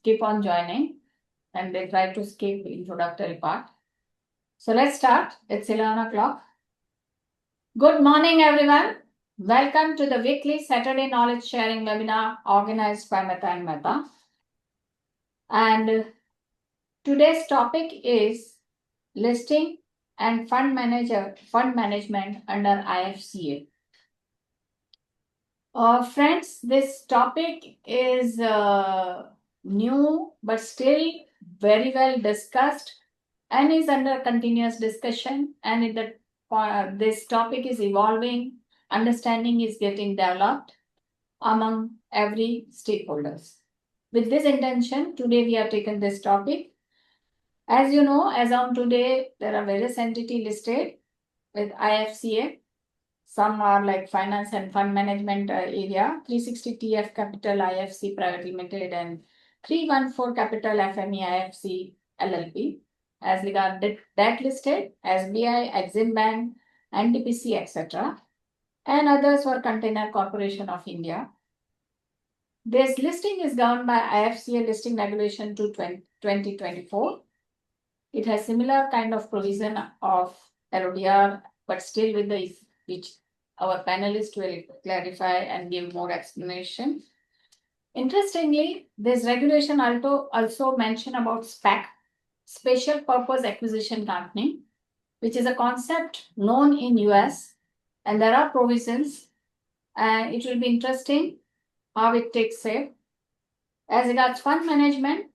keep on joining and they try to skip the introductory part. So let's start. It's 11 o'clock. Good morning, everyone. Welcome to the weekly Saturday knowledge sharing webinar organized by Mehta and Mehta. And today's topic is listing and fund management under IFSCA. Friends, this topic is new but still very well discussed and is under continuous discussion, and this topic is evolving, understanding is getting developed among every stakeholders. With this intention, today we have taken this topic. As you know, as on today, there are various entities listed with IFSCA. Some are like finance and fund management area, 360 TF Capital IFC Private Limited and 314 Capital FME IFC LLP. As regard debt listed, SBI, Exim Bank, NDPC, etc. And others were Container Corporation of India. This listing is governed by IFSCA Listing Regulation 2024. It has similar kind of provision of LODR, but still with which our panelists will clarify and give more explanation. Interestingly, this regulation also mention about SPAC, Special Purpose Acquisition Company, which is a concept known in US, and there are provisions, and it will be interesting how it takes shape. As regards fund management,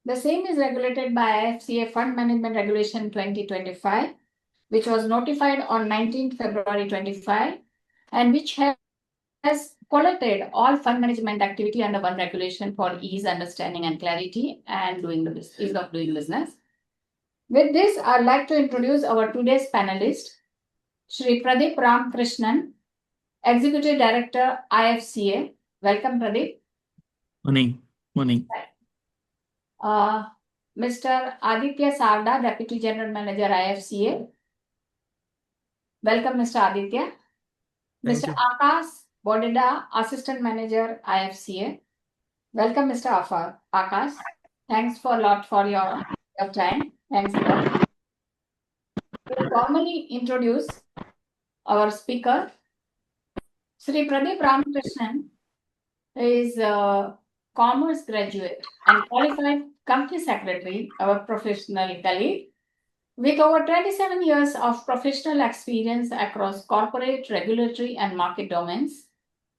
the same is regulated by IFSCA Fund Management Regulation 2025, which was notified on 19th February 25, and which has collated all fund management activity under one regulation for ease, understanding, and clarity, and ease of doing business. With this, I'd like to introduce our today's panelist, Shri Pradeep RamaKrishnan, Executive Director, IFSCA. Welcome, Pradeep. Morning. Mr. Aditya Sarda, Deputy General Manager, IFSCA. Welcome, Mr. Aditya. Mr. Akash, Boddeda, Assistant Manager, IFSCA. Welcome, Mr. Akash. Thanks for a lot for your time. Thanks a lot. We'll formally introduce our speaker. Shri Pradeep RamaKrishnan is a commerce graduate and qualified company secretary, our professional colleague, with over 27 years of professional experience across corporate, regulatory, and market domains.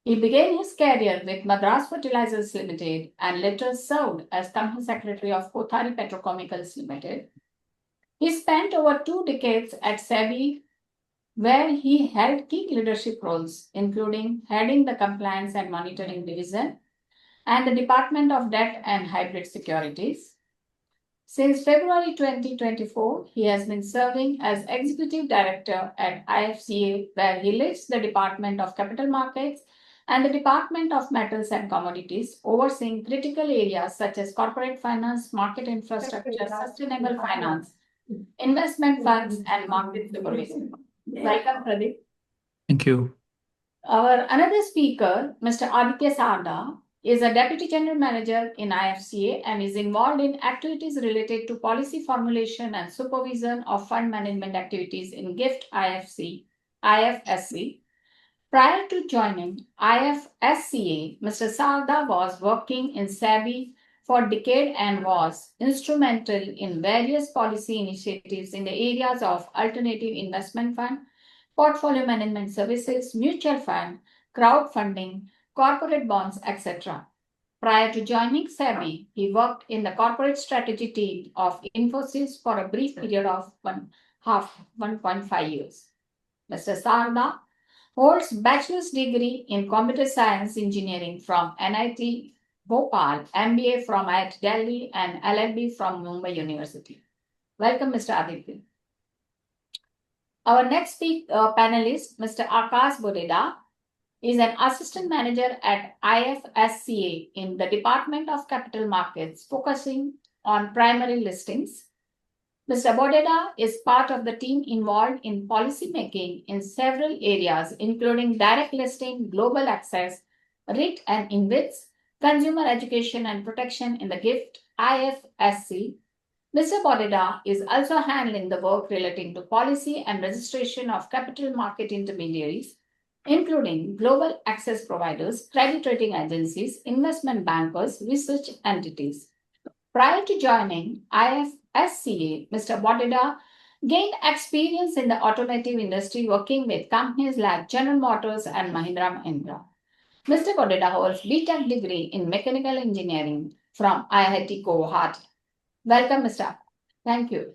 He began his career with Madras Fertilizers Limited and later served as company secretary of Kothari Petrochemicals Limited. He spent over 2 decades at SEBI, where he held key leadership roles, including heading the Compliance and Monitoring Division and the Department of Debt and Hybrid Securities. Since February 2024, he has been serving as Executive Director at IFSCA, where he leads the Department of Capital Markets and the Department of Metals and Commodities, overseeing critical areas such as corporate finance, market infrastructure, sustainable finance, investment funds, and market supervision. Welcome, Pradeep. Thank you. Our another speaker, Mr. Aditya Sarda, is a Deputy General Manager in IFSCA and is involved in activities related to policy formulation and supervision of fund management activities in GIFT IFSC. Prior to joining IFSCA, Mr. Sarda was working in SEBI for a decade and was instrumental in various policy initiatives in the areas of alternative investment fund, portfolio management services, mutual fund, crowdfunding, corporate bonds, etc. Prior to joining SEBI, he worked in the corporate strategy team of Infosys for a brief period of 1.5 years. Mr. Sarda holds bachelor's degree in computer science engineering from NIT Bhopal, MBA from IIT Delhi, and LLB from Mumbai University. Welcome, Mr. Aditya. Our next panelist, Mr. Akash Boddeda, is an assistant manager at IFSCA in the Department of Capital Markets, focusing on primary listings. Mr. Boddeda is part of the team involved in policy making in several areas, including direct listing, global access, REIT and InvITs, Consumer Education and Protection in the GIFT IFSC. Mr. Boddeda is also handling the work relating to policy and registration of capital market intermediaries, including global access providers, credit rating agencies, investment bankers, research entities. Prior to joining IFSCA, Mr. Boddeda gained experience in the automotive industry working with companies like General Motors and Mahindra Mahindra. Mr. Boddeda holds BTech degree in Mechanical Engineering from IIT Guwahati. Welcome, Mr. Thank you.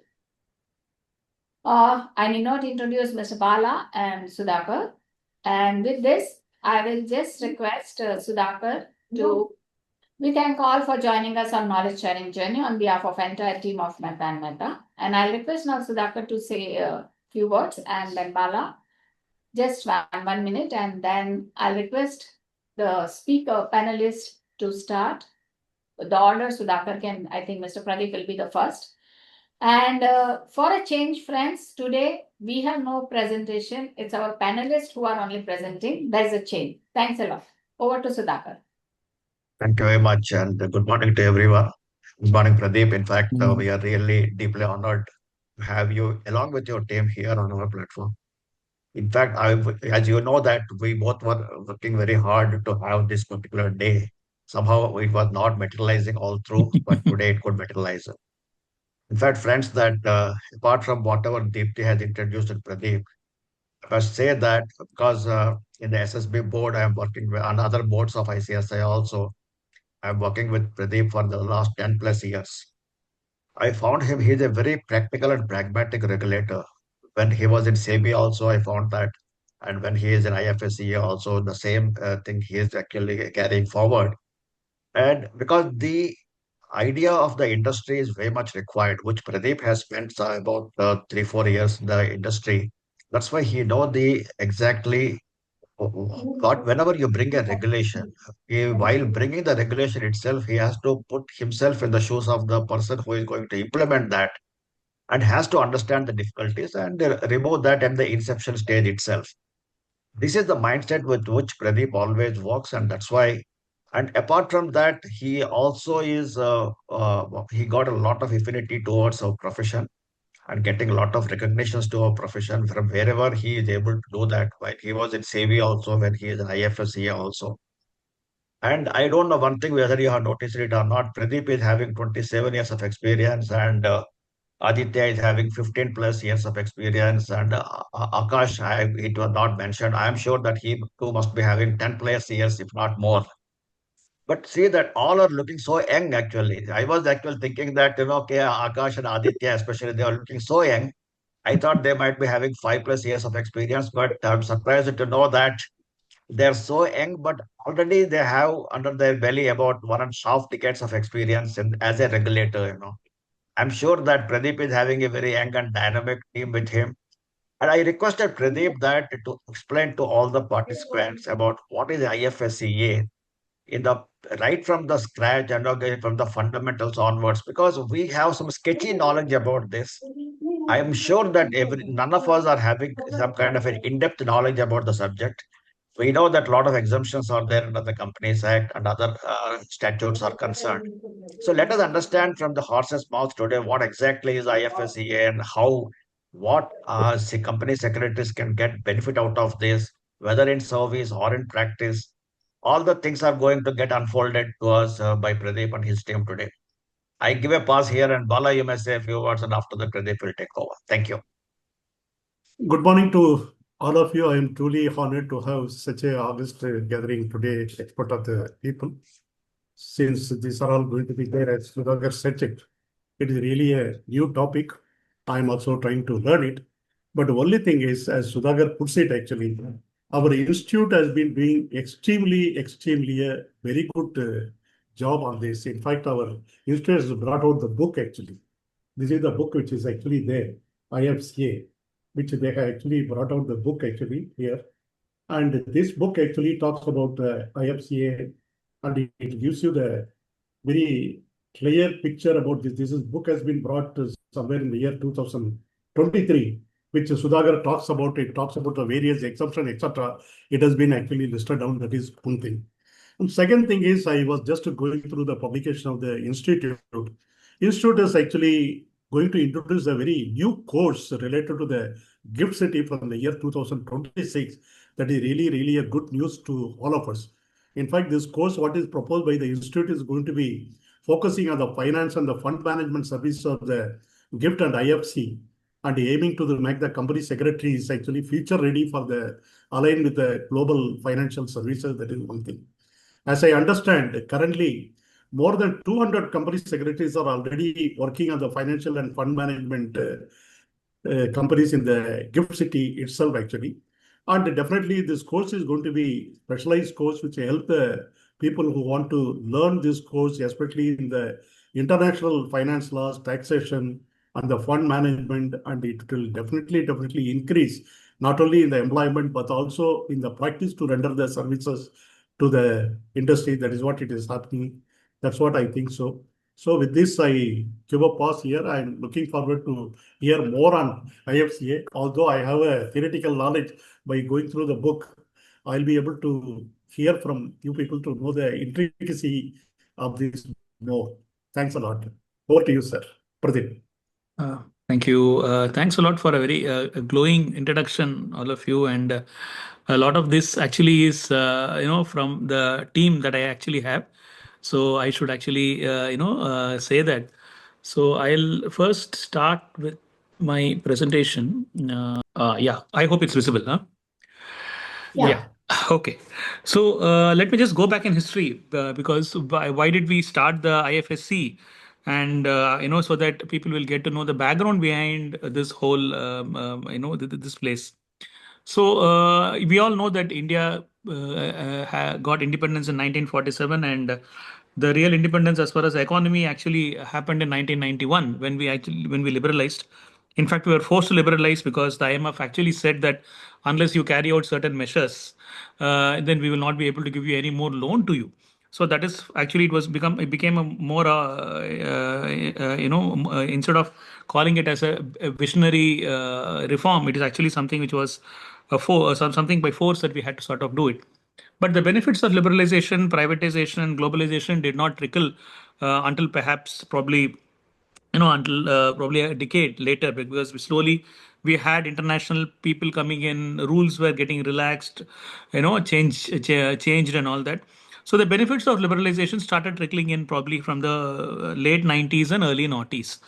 I need not introduce Mr. Bala and Sudhakar. And with this, I will just request Sudhakar to, we can call for joining us on knowledge sharing journey on behalf of entire team of Mehta and Mehta. And I'll request now Sudhakar to say a few words and then Bala, just 1 minute. And then I'll request the speaker panelist to start. The order Sudhakar can, I think Mr. Pradeep will be the first. And for a change, friends, today we have no presentation. It's our panelists who are only presenting. There's a change. Thanks a lot. Over to Sudhakar. Thank you very much, and good morning to everyone. Good morning, Pradeep. In fact, Mm. we are really deeply honored to have you along with your team here on our platform. In fact, as you know that we both were working very hard to have this particular day. Somehow it was not materializing all through, but today it could materialize. In fact, friends, that apart from whatever Dipti has introduced in Pradeep, I must say that because in the SSB board, I am working with, on other boards of ICSI also. I'm working with Pradeep for the last 10 plus years. I found him, he's a very practical and pragmatic regulator. When he was in SEBI also, I found that. And when he is in IFSCA also, the same thing he is actually carrying forward. And because the idea of the industry is very much required, which Pradeep has spent about 3-4 years in the industry. That's why he know the exactly what whenever you bring a regulation, while bringing the regulation itself, he has to put himself in the shoes of the person who is going to implement that and has to understand the difficulties and remove that at the inception stage itself. This is the mindset with which Pradeep always works, and that's why. And apart from that, he also is he got a lot of affinity towards our profession and getting a lot of recognitions to our profession from wherever he is able to do that. While he was in SEBI also, when he is in IFSCA also. And I don't know one thing whether you have noticed it or not. Pradeep is having 27 years of experience, and Aditya is having 15 plus years of experience, and Akash, it was not mentioned. I am sure that he too must be having 10 plus years, if not more. But see that all are looking so young actually. I was actually thinking that, okay, Akash and Aditya, especially, they are looking so young. I thought they might be having 5 plus years of experience, but I'm surprised to know that they're so young, but already they have under their belly about 1.5 decades of experience as a regulator. I'm sure that Pradeep is having a very young and dynamic team with him. And I requested Pradeep that to explain to all the participants about what is IFSCA in the right from the scratch and okay, from the fundamentals onwards, because we have some sketchy knowledge about this. I am sure that none of us are having some kind of an in-depth knowledge about the subject. We know that a lot of exemptions are there under the Companies Act and other statutes are concerned. So let us understand from the horse's mouth today what exactly is IFSCA and how what company secretaries can get benefit out of this, whether in service or in practice. All the things are going to get unfolded to us by Pradeep and his team today. I give a pause here, and Bala, you may say a few words, and after that, Pradeep will take over. Thank you. Good morning to all of you. I am truly honored to have such a august gathering today, expert of the people. Since these are all going to be there, as Sudhakar said it is really a new topic. I am also trying to learn it. But the only thing is, as Sudhakar puts it actually, our institute has been doing extremely a very good job on this. In fact, our institute has brought out the book actually. This is the book which is actually there, IFSCA, which they have actually brought out the book actually here. And this book actually talks about the IFSCA, and it gives you the very clear picture about this. This book has been brought somewhere in the year 2023, which Sudhakar talks about. It talks about the various exemptions, etc. It has been actually listed down. That is one thing. And second thing is, I was just going through the publication of the institute. Institute is actually going to introduce a very new course related to the gift city from the year 2026. That is really, really a good news to all of us. In fact, this course, what is proposed by the institute, is going to be focusing on the finance and the fund management service of the gift and IFC, and aiming to make the company secretaries actually future ready for the align with the global financial services. That is one thing. As I understand, currently more than 200 company secretaries are already working on the financial and fund management companies in the gift city itself, actually. And definitely this course is going to be specialized course which will help the people who want to learn this course, especially in the international finance laws, taxation, and the fund management. And it will definitely increase not only in the employment, but also in the practice to render the services to the industry. That is what it is happening. That's what I think so. So with this, I give a pause here. I'm looking forward to hear more on IFCA. Although I have a theoretical knowledge by going through the book, I'll be able to hear from you people to know the intricacy of this more. Thanks a lot. Over to you, sir. Pradeep. Thank you. Thanks a lot for a very glowing introduction, all of you. And a lot of this actually is, from the team that I actually have. So I should actually, say that. So I'll first start with my presentation. Yeah, I hope it's visible, huh? Yeah. Yeah. Okay. So let me just go back in history because why did we start the IFSC? And so that people will get to know the background behind this whole, this place. So we all know that India got independence in 1947, and the real independence as far as the economy actually happened in 1991 when we liberalized. In fact, we were forced to liberalize because the IMF actually said that unless you carry out certain measures, then we will not be able to give you any more loan to you. So that is actually it became a more instead of calling it as a visionary reform, it is actually something which was something by force that we had to sort of do it. But the benefits of liberalization, privatization, and globalization did not trickle until perhaps probably until probably a decade later, because we had international people coming in, rules were getting relaxed, changed and all that. So the benefits of liberalization started trickling in probably from the late 90s and early noughties.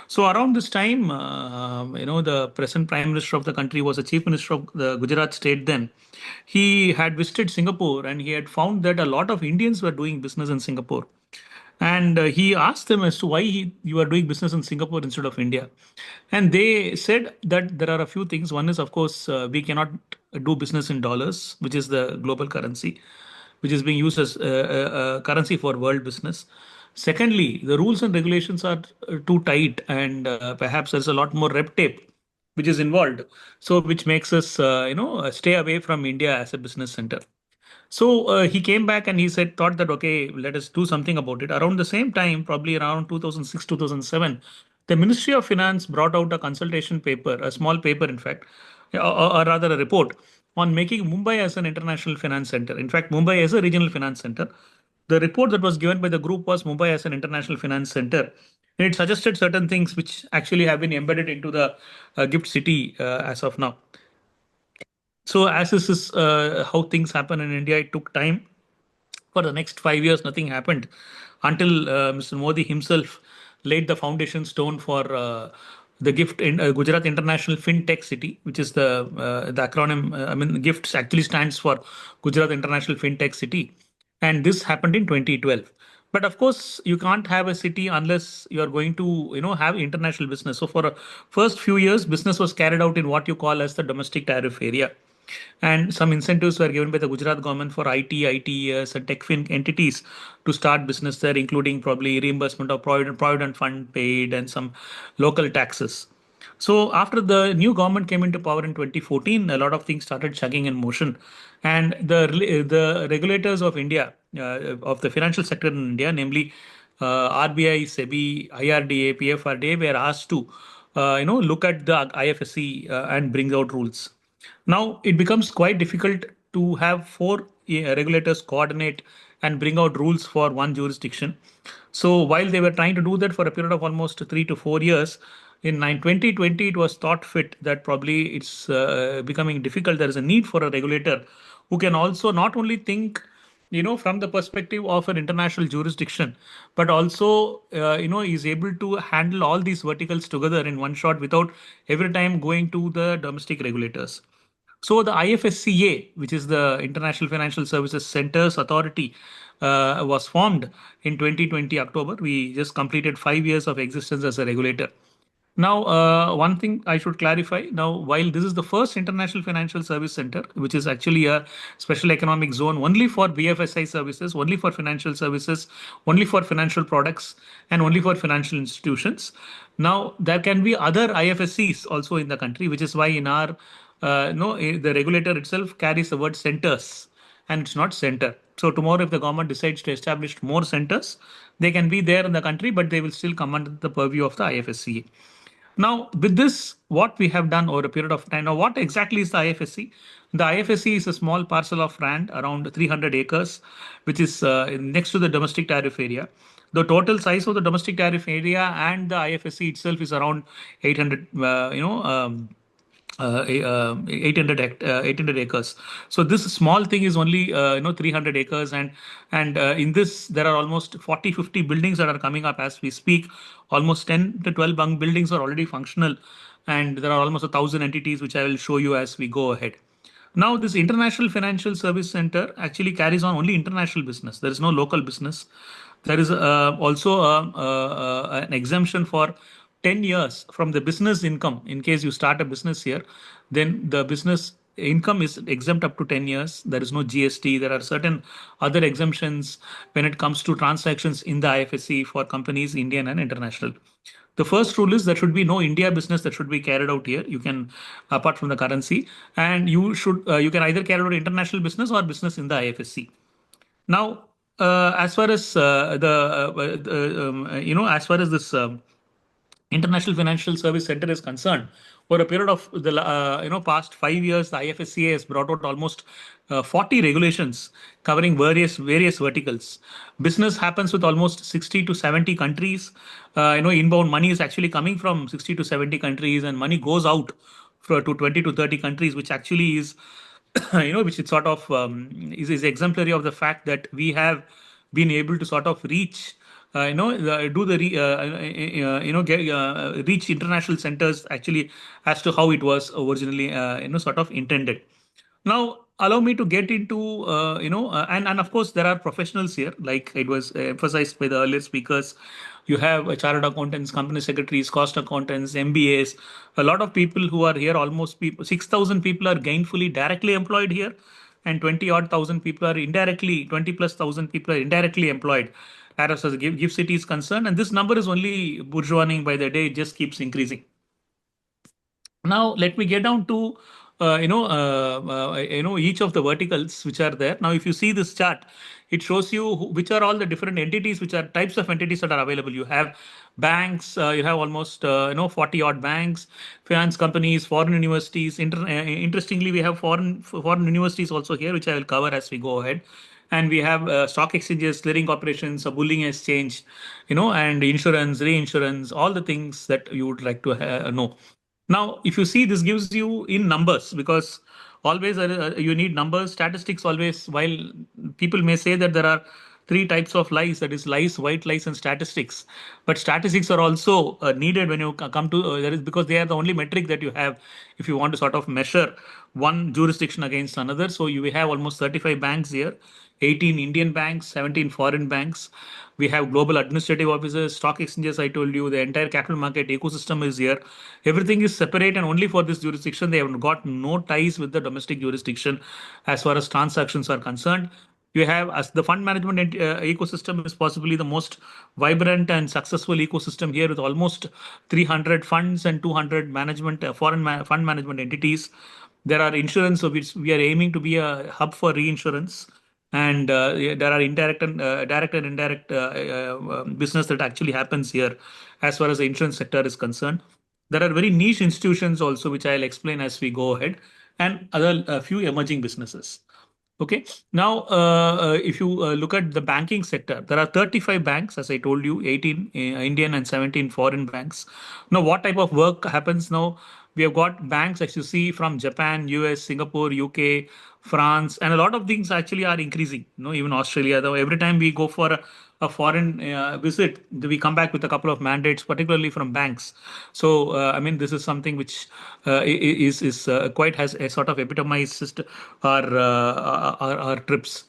So around this time, the present prime minister of the country was the chief minister of the Gujarat state then. He had visited Singapore and he had found that a lot of Indians were doing business in Singapore. And he asked them as to why you are doing business in Singapore instead of India. And they said that there are a few things. One is, of course, we cannot do business in dollars, which is the global currency, which is being used as a currency for world business. Secondly, the rules and regulations are too tight, and perhaps there's a lot more red tape which is involved. So, which makes us, stay away from India as a business center. So he came back and he thought that, okay, let us do something about it. Around the same time, probably around 2006, 2007, the Ministry of Finance brought out a consultation paper, a small paper, in fact, or rather a report on making Mumbai as an international finance center. In fact, Mumbai as a regional finance center. The report that was given by the group was Mumbai as an international finance center. And it suggested certain things which actually have been embedded into the gift city as of now. So as this is how things happen in India, it took time. For the next 5 years, nothing happened until Mr. Modi himself laid the foundation stone for the GIFT in Gujarat International FinTech City, which is the acronym. GIFT actually stands for Gujarat International FinTech City, and this happened in 2012. But of course, you can't have a city unless you are going to, have international business. So for the first few years, business was carried out in what you call as the domestic tariff area. And some incentives were given by the Gujarat government for IT, ITES, and TechFin entities to start business there, including probably reimbursement of provident fund paid and some local taxes. So after the new government came into power in 2014, a lot of things started chugging in motion, and the regulators of India, of the financial sector in India, namely RBI, SEBI, IRDA, PFRDA, were asked to look at the IFSC and bring out rules. Now it becomes quite difficult to have four regulators coordinate and bring out rules for one jurisdiction. So while they were trying to do that for a period of almost 3 to 4 years, in 2020 it was thought fit that probably it's becoming difficult. There is a need for a regulator who can also not only think, from the perspective of an international jurisdiction, but also, is able to handle all these verticals together in one shot without every time going to the domestic regulators. So the IFSCA, which is the International Financial Services Centers Authority, was formed in 2020 October. We just completed 5 years of existence as a regulator. Now, one thing I should clarify now, while this is the first international financial service center, which is actually a special economic zone only for BFSI services, only for financial services, only for financial products, and only for financial institutions. Now, there can be other IFSCs also in the country, which is why in our, no, the regulator itself carries the word centers and it's not center. So tomorrow, if the government decides to establish more centers, they can be there in the country, but they will still come under the purview of the IFSCA. Now, with this, what we have done over a period of time, now what exactly is the IFSC? The IFSC is a small parcel of land around 300 acres, which is next to the domestic tariff area. The total size of the domestic tariff area and the IFSC itself is around 800, 800 acres. So this small thing is only 300 acres, and in this there are almost 40-50 buildings that are coming up as we speak. Almost 10 to 12 bunk buildings are already functional, and there are almost 1,000 entities which I will show you as we go ahead. Now, this International Financial Service Center actually carries on only international business. There is no local business. There is also an exemption for 10 years from the business income. In case you start a business here, then the business income is exempt up to 10 years. There is no GST. There are certain other exemptions when it comes to transactions in the IFSC for companies, Indian and international. The first rule is there should be no India business that should be carried out here. You can, apart from the currency, and you can either carry out international business or business in the IFSC. Now, as far as as far as this International Financial Service Center is concerned, for a period of the past 5 years, the IFSCA has brought out almost 40 regulations covering various verticals. Business happens with almost 60 to 70 countries. Inbound money is actually coming from 60 to 70 countries, and money goes out to 20 to 30 countries, which actually is which is sort of is exemplary of the fact that we have been able to sort of reach reach international centers actually as to how it was originally sort of intended. Now, allow me to get into and of course there are professionals here, like it was emphasized by the earlier speakers. You have chartered accountants, company secretaries, cost accountants, MBAs. A lot of people who are here, almost 6,000 people are gainfully directly employed here, and 20 odd thousand people are indirectly, 20 plus thousand people are indirectly employed as far as GIFT City is concerned. And this number is only bourgeoising by the day, it just keeps increasing. Now, let me get down to each of the verticals which are there. Now, if you see this chart, it shows you which are all the different entities, which are types of entities that are available. You have banks, you have almost 40 odd banks, finance companies, foreign universities. Interestingly, we have foreign universities also here, which I will cover as we go ahead. And we have stock exchanges, clearing corporations, a bullion exchange, and insurance, reinsurance, all the things that you would like to know. Now, if you see, this gives you in numbers, because always you need numbers. Statistics always, while people may say that there are three types of lies, that is lies, white lies, and statistics. But statistics are also needed when you come to that is because they are the only metric that you have if you want to sort of measure one jurisdiction against another. So you have almost 35 banks here, 18 Indian banks, 17 foreign banks. We have global administrative offices, stock exchanges. I told you the entire capital market ecosystem is here. Everything is separate and only for this jurisdiction. They have got no ties with the domestic jurisdiction as far as transactions are concerned. You have, as the fund management ecosystem is possibly the most vibrant and successful ecosystem here, with almost 300 funds and 200 foreign fund management entities. There are insurance, of which we are aiming to be a hub for reinsurance. And there are direct and indirect business that actually happens here as far as the insurance sector is concerned. There are very niche institutions also, which I'll explain as we go ahead, and other few emerging businesses. Okay. Now, if you look at the banking sector, there are 35 banks, as I told you, 18 Indian and 17 foreign banks. Now, what type of work happens now? We have got banks, as you see, from Japan, US, Singapore, UK, France, and a lot of things actually are increasing. Even Australia. Though every time we go for a foreign visit, we come back with a couple of mandates, particularly from banks. So, I mean, this is something which is quite has a sort of epitomized our trips.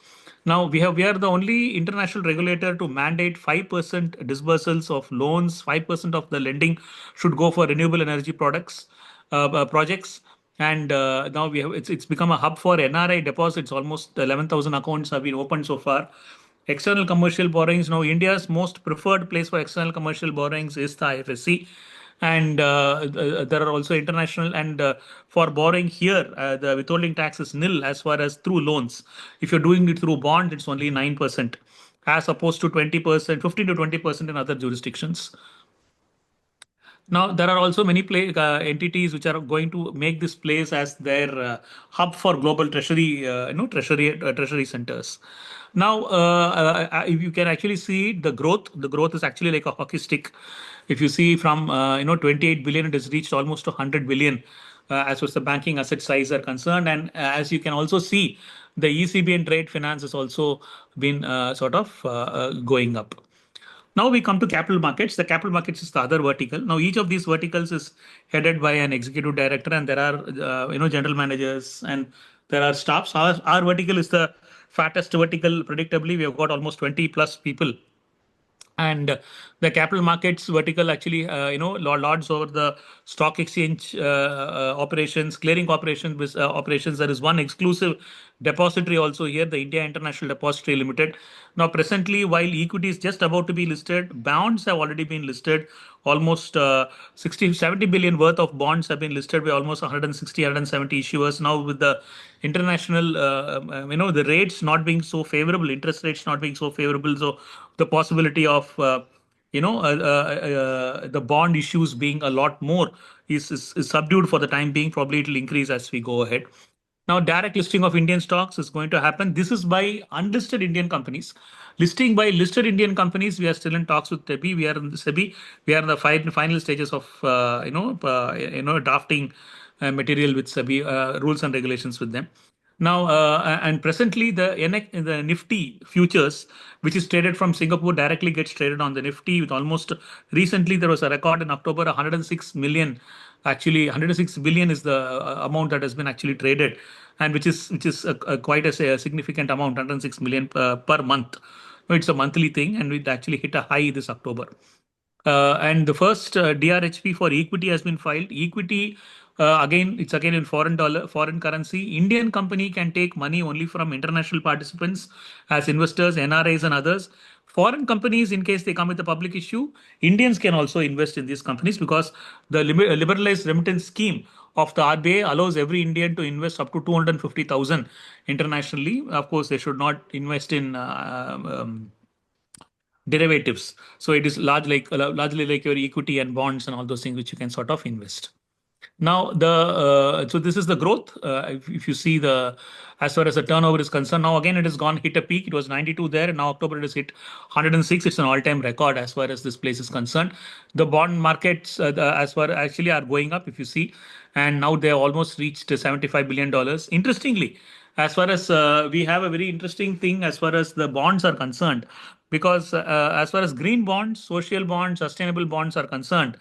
Now we are the only international regulator to mandate 5% disbursals of loans, 5% of the lending should go for renewable energy products projects. And now it's become a hub for NRI deposits. Almost 11,000 accounts have been opened so far. External commercial borrowings. Now, India's most preferred place for external commercial borrowings is the IFSC. And there are also international and for borrowing here, the withholding tax is nil as far as through loans. If you're doing it through bond, it's only 9%, as opposed to 20%, 15 to 20% in other jurisdictions. Now, there are also many entities which are going to make this place as their hub for global treasury, treasury centers. Now, if you can actually see the growth is actually like a hockey stick. If you see from 28 billion, it has reached almost to 100 billion as far as the banking asset size are concerned. And as you can also see, the ECB and trade finance has also been sort of going up. Now we come to capital markets. The capital markets is the other vertical. Now each of these verticals is headed by an executive director, and there are general managers and there are staffs. Our vertical is the fattest vertical. Predictably, we have got almost 20 plus people, and the capital markets vertical actually lords over the stock exchange operations, clearing operations. There is one exclusive depository also here, the India International Depository Limited. Now presently, while equity is just about to be listed, bonds have already been listed. Almost 70 billion worth of bonds have been listed by almost 160 170 issuers. Now with the international the rates not being so favorable, interest rates not being so favorable, so the possibility of the bond issues being a lot more is subdued for the time being. Probably it will increase as we go ahead. Now, direct listing of Indian stocks is going to happen. This is by unlisted Indian companies. Listing by listed Indian companies, we are still in talks with SEBI. We are in the SEBI. We are in the final stages of drafting material with SEBI, rules and regulations with them. Now, and presently the Nifty futures, which is traded from Singapore, directly gets traded on the Nifty with almost, recently there was a record in October, 106 million. Actually, 106 billion is the amount that has been actually traded, and which is quite a significant amount, 106 million per month. It's a monthly thing, and it actually hit a high this October. And the first DRHP for equity has been filed. Equity, it's again in foreign currency. Indian company can take money only from international participants as investors, NRIs and others. Foreign companies, in case they come with a public issue, Indians can also invest in these companies because the liberalized remittance scheme of the RBI allows every Indian to invest up to 250,000 internationally. Of course, they should not invest in derivatives. So it is largely like your equity and bonds and all those things which you can sort of invest. Now so this is the growth. If you see as far as the turnover is concerned, now again it has hit a peak. It was 92 there, and now October it has hit 106. It's an all-time record as far as this place is concerned. The bond markets as far actually are going up, if you see, and now they have almost reached $75 billion. Interestingly, as far as we have a very interesting thing as far as the bonds are concerned, because as far as green bonds, social bonds, sustainable bonds are concerned,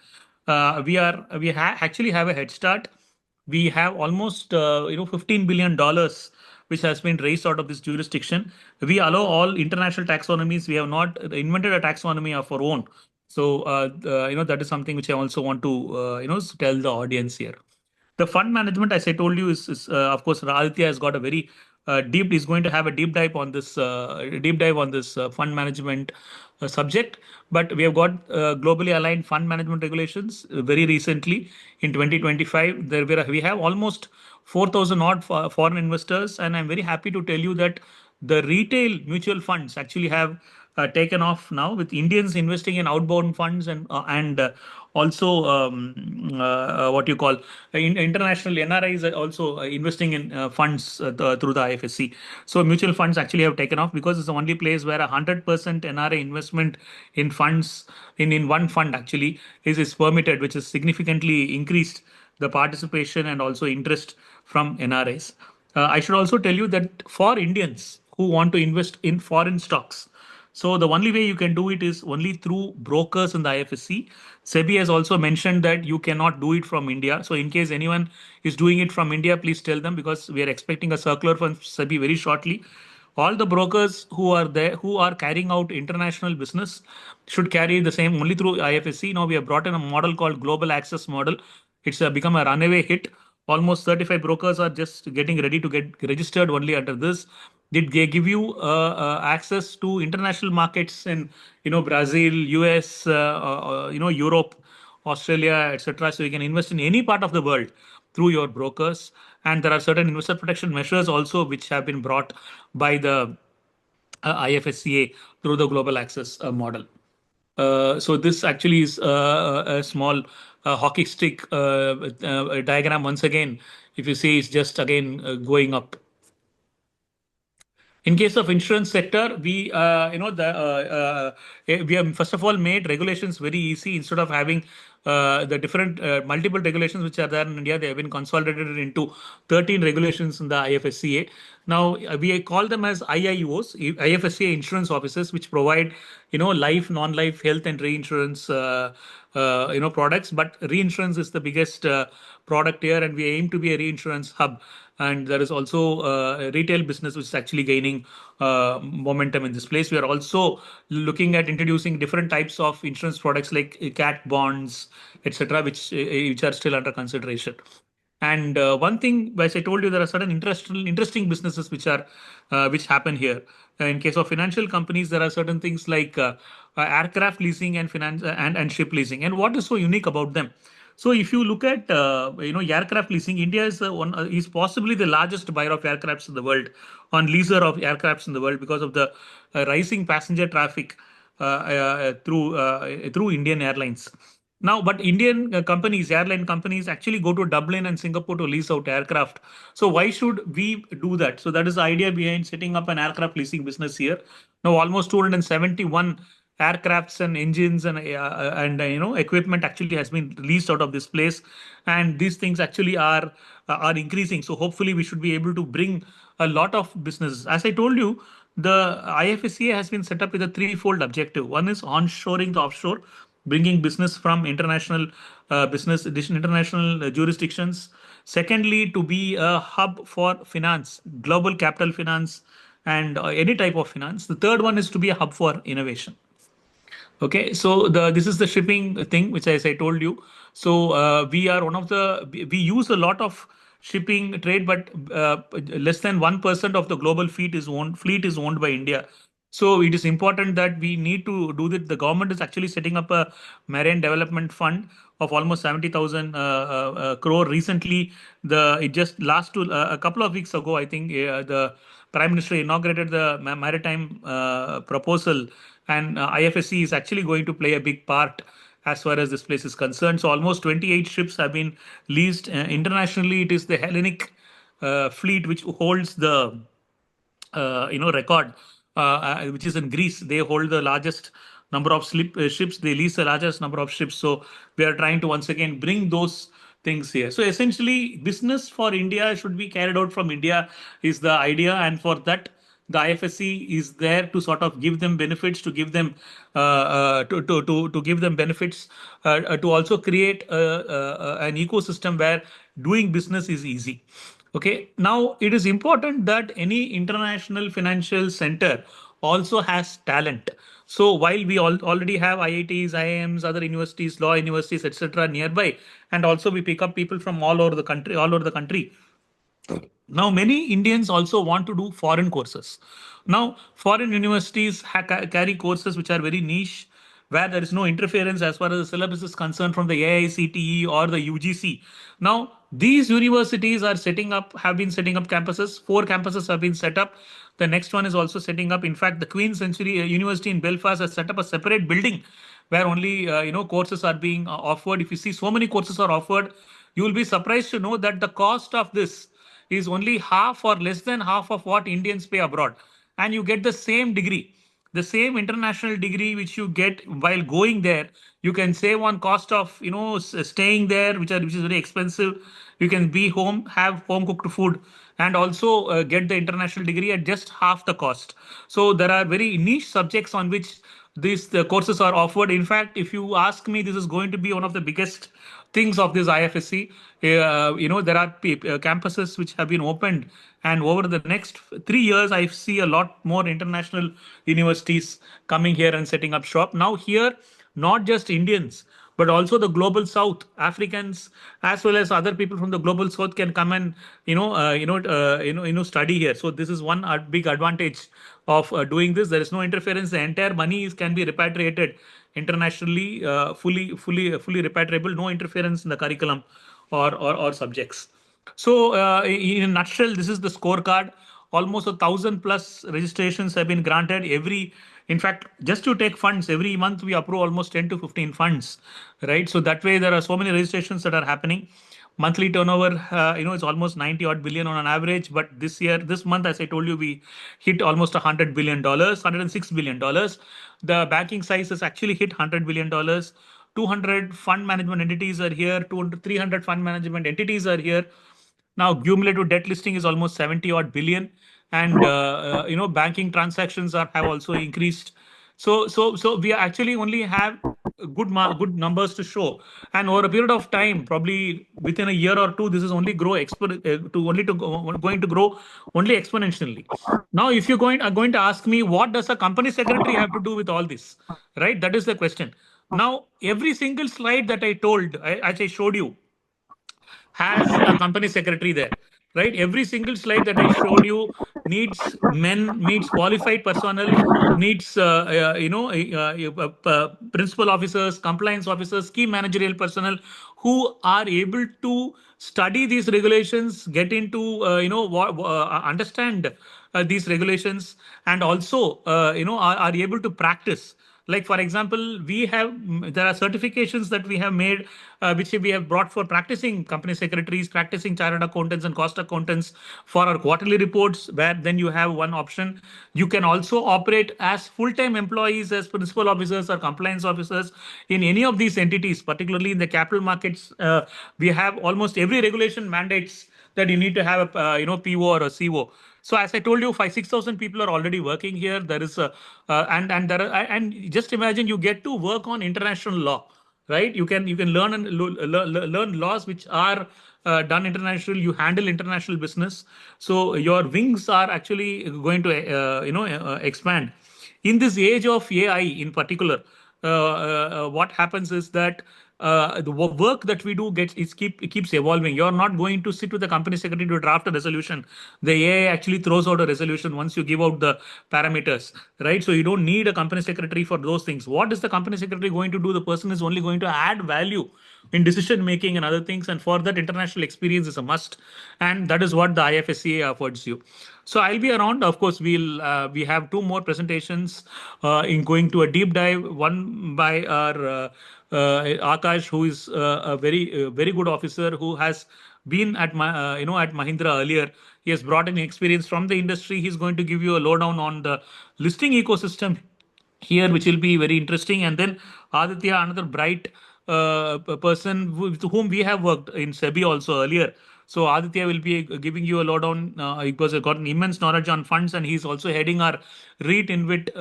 actually have a head start. We have almost $15 billion which has been raised out of this jurisdiction. We allow all international taxonomies. We have not invented a taxonomy of our own. So that is something which I also want to tell the audience here. The fund management, as I told you, is of course Aditya has got a very deep. Is going to have a deep dive on this fund management subject. But we have got globally aligned fund management regulations very recently in 2025. We have almost 4,000 odd foreign investors, and I'm very happy to tell you that the retail mutual funds actually have taken off now, with Indians investing in outbound funds and also what you call international NRIs are also investing in funds through the IFSC. So mutual funds actually have taken off because it's the only place where 100% NRI investment in funds in one fund actually is permitted, which has significantly increased the participation and also interest from NRIs. I should also tell you that for Indians who want to invest in foreign stocks, so the only way you can do it is only through brokers in the IFSC. SEBI has also mentioned that you cannot do it from India. So in case anyone is doing it from India, please tell them, because we are expecting a circular from SEBI very shortly. All the brokers who are there, who are carrying out international business, should carry the same only through IFSC. Now we have brought in a model called Global Access Model. It's become a runaway hit. Almost 35 brokers are just getting ready to get registered only under this. Did they give you access to international markets in Brazil, US, Europe, Australia, etc. So you can invest in any part of the world through your brokers. And there are certain investor protection measures also which have been brought by the IFSCA through the global access model. So this actually is a small hockey stick diagram. Once again, if you see, it's just again going up. In case of insurance sector, we we have first of all made regulations very easy. Instead of having the different multiple regulations which are there in India, they have been consolidated into 13 regulations in the IFSCA. Now we call them as IIOs, IFSCA insurance offices, which provide life, non-life, health, and reinsurance products. But reinsurance is the biggest product here, and we aim to be a reinsurance hub. And there is also a retail business which is actually gaining momentum in this place. We are also looking at introducing different types of insurance products like cat bonds, etc., which are still under consideration. And one thing, as I told you, there are certain interesting businesses which happen here. In case of financial companies, there are certain things like aircraft leasing and finance and ship leasing. And what is so unique about them? So if you look at aircraft leasing, India is possibly the largest buyer of aircrafts in the world, on leaser of aircrafts in the world, because of the rising passenger traffic through Indian Airlines. Now, but Indian airline companies actually go to Dublin and Singapore to lease out aircraft. So why should we do that? So that is the idea behind setting up an aircraft leasing business here. Now, almost 271 aircrafts and engines and equipment actually has been released out of this place, and these things actually are increasing. So hopefully we should be able to bring a lot of businesses. As I told you, the IFSCA has been set up with a threefold objective. One is onshoring to offshore, bringing business from international international jurisdictions. Secondly, to be a hub for finance, global capital finance, and any type of finance. The third one is to be a hub for innovation. Okay, so this is the shipping thing, which, as I told you. So we are we use a lot of shipping trade, but less than 1% of the global fleet is owned by India. So it is important that we need to do that. The government is actually setting up a marine development fund of almost 70,000 crore. Recently, a couple of weeks ago, I think the Prime Minister inaugurated the maritime proposal, and IFSC is actually going to play a big part as far as this place is concerned. So almost 28 ships have been leased. Internationally, it is the Hellenic fleet which holds the record, which is in Greece. They hold the largest number of ships. They lease the largest number of ships. So we are trying to once again bring those things here. So essentially, business for India should be carried out from India is the idea, and for that, the IFSC is there to sort of give them benefits, to give them to give them benefits, to also create an ecosystem where doing business is easy. Okay, now it is important that any international financial center also has talent. So while we already have IITs, IIMs, other universities, law universities, etc., nearby, and also we pick up people from all over the country. Now, many Indians also want to do foreign courses. Now, foreign universities carry courses which are very niche, where there is no interference as far as the syllabus is concerned from the AICTE or the UGC. Now, These universities are have been setting up campuses. 4 campuses have been set up. The next one is also setting up. In fact, the Queen Century University in Belfast has set up a separate building where only courses are being offered. If you see so many courses are offered, you will be surprised to know that the cost of this is only half or less than half of what Indians pay abroad, and you get the same degree, the same international degree which you get while going there. You can save on cost of staying there, which is very expensive. You can be home, have home cooked food, and also get the international degree at just half the cost. So there are very niche subjects on which these the courses are offered. In fact, if you ask me, this is going to be one of the biggest things of this IFSC. There are campuses which have been opened, and over the next 3 years, I see a lot more international universities coming here and setting up shop. Now here, not just Indians, but also the global South, Africans, as well as other people from the global South can come and study here. So this is one big advantage of doing this. There is no interference. The entire money can be repatriated internationally, fully repatriable. No interference in the curriculum or subjects. So, in a nutshell, this is the scorecard. Almost 1,000 plus registrations have been granted in fact, just to take funds, every month we approve almost 10 to 15 funds, right? So that way there are so many registrations that are happening. Monthly turnover, it's almost 90 odd billion on an average. But this month, as I told you, we hit almost $100 billion, $106 billion. The banking size has actually hit $100 billion. 200 fund management entities are here. 300 fund management entities are here. Now, cumulative debt listing is almost 70 odd billion, and banking transactions have also increased. So we actually only have good numbers to show, and over a period of time, probably within a year or two, this is only going to grow only exponentially. Now, if are going to ask me, what does a company secretary have to do with all this, right? That is the question. Now, every single slide that as I showed you, has a company secretary there, right? Every single slide that I showed you needs qualified personnel, needs principal officers, compliance officers, key managerial personnel who are able to study these regulations, get into understand these regulations, and also are able to practice. Like, for example, there are certifications that we have made, which we have brought for practicing company secretaries, practicing chartered accountants and cost accountants for our quarterly reports, where then you have one option. You can also operate as full-time employees, as principal officers or compliance officers in any of these entities, particularly in the capital markets. We have almost every regulation mandates that you need to have a PO or a CO. So as I told you, 6,000 people are already working here. There is and just imagine you get to work on international law, right? You can learn laws which are done internationally. You handle international business, so your wings are actually going to expand. In this age of AI, in particular, what happens is that the work that we do keeps evolving. You're not going to sit with the company secretary to draft a resolution. The AI actually throws out a resolution once you give out the parameters, right? So you don't need a company secretary for those things. What is the company secretary going to do? The person is only going to add value in decision making and other things, and for that, international experience is a must, and that is what the IFSCA affords you. So I'll be around. Of course, we have 2 more presentations in going to a deep dive. One by our Akash, who is a very good officer who has been at at Mahindra earlier. He has brought in experience from the industry. He's going to give you a lowdown on the listing ecosystem here, which will be very interesting. And then Aditya, another bright person with whom we have worked in SEBI also earlier. So Aditya will be giving you a lowdown. He has got an immense knowledge on funds, and he's also heading our REIT InvIT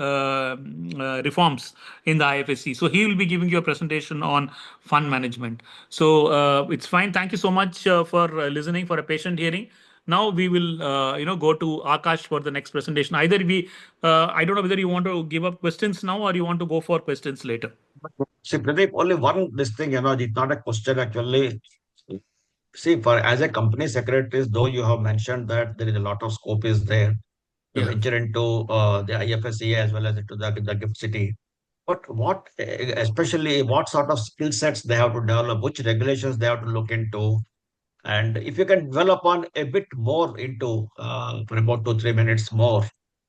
reforms in the IFSC. So he will be giving you a presentation on fund management. So it's fine. Thank you so much for listening, for a patient hearing. Now we will, go to Akash for the next presentation. Either I don't know whether you want to give up questions now or you want to go for questions later. See, Pradeep, only one this thing, it's not a question actually. See, for as a company secretary, though you have mentioned that there is a lot of scope is there to venture into the IFSCA as well as into the gift city. But especially what sort of skill sets they have to develop, which regulations they have to look into, And if you can dwell upon a bit more into for about 2-3 minutes more,